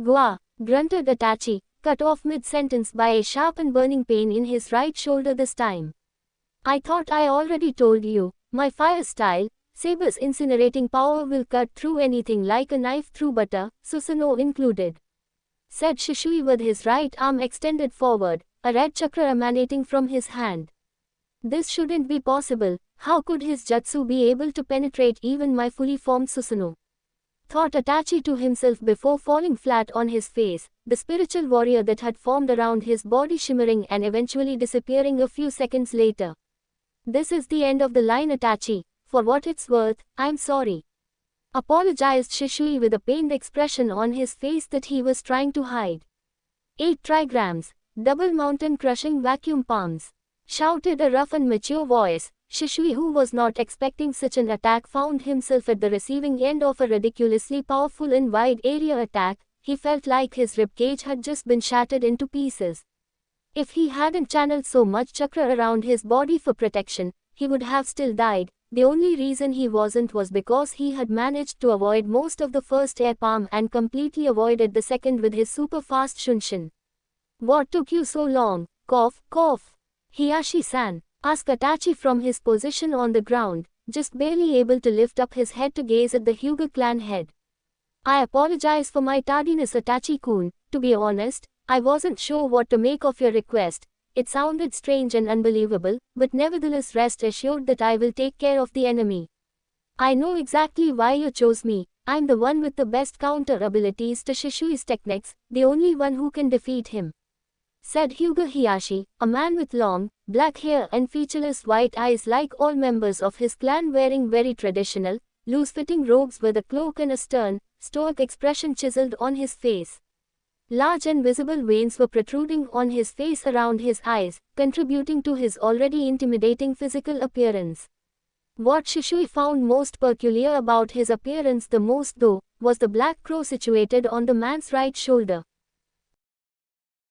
Gua, grunted Itachi, cut off mid-sentence by a sharp and burning pain in his right shoulder this time. I thought I already told you, my fire style, Saber's incinerating power will cut through anything like a knife through butter, Susanoo included. Said Shishui with his right arm extended forward, a red chakra emanating from his hand. This shouldn't be possible. How could his jutsu be able to penetrate even my fully formed Susanoo? Thought Itachi to himself before falling flat on his face, the spiritual warrior that had formed around his body shimmering and eventually disappearing a few seconds later. This is the end of the line, Itachi. For what it's worth, I'm sorry. Apologized Shishui with a pained expression on his face that he was trying to hide. 8 trigrams, double mountain crushing vacuum palms. Shouted a rough and mature voice. Shishui, who was not expecting such an attack, found himself at the receiving end of a ridiculously powerful and wide area attack. He felt like his ribcage had just been shattered into pieces. If he hadn't channeled so much chakra around his body for protection, he would have still died. The only reason he wasn't was because he had managed to avoid most of the first air palm and completely avoided the second with his super fast Shunshin. What took you so long? Cough, cough. Hiyashi-san, asked Itachi from his position on the ground, just barely able to lift up his head to gaze at the Hyuga clan head. I apologize for my tardiness, Itachi-kun. To be honest, I wasn't sure what to make of your request. It sounded strange and unbelievable, but nevertheless rest assured that I will take care of the enemy. I know exactly why you chose me. I'm the one with the best counter abilities to Shishui's techniques, the only one who can defeat him. Said Hyuga Hiyashi, a man with long, black hair and featureless white eyes like all members of his clan, wearing very traditional, loose-fitting robes with a cloak and a stern, stoic expression chiseled on his face. Large and visible veins were protruding on his face around his eyes, contributing to his already intimidating physical appearance. What Shishui found most peculiar about his appearance the most though, was the black crow situated on the man's right shoulder.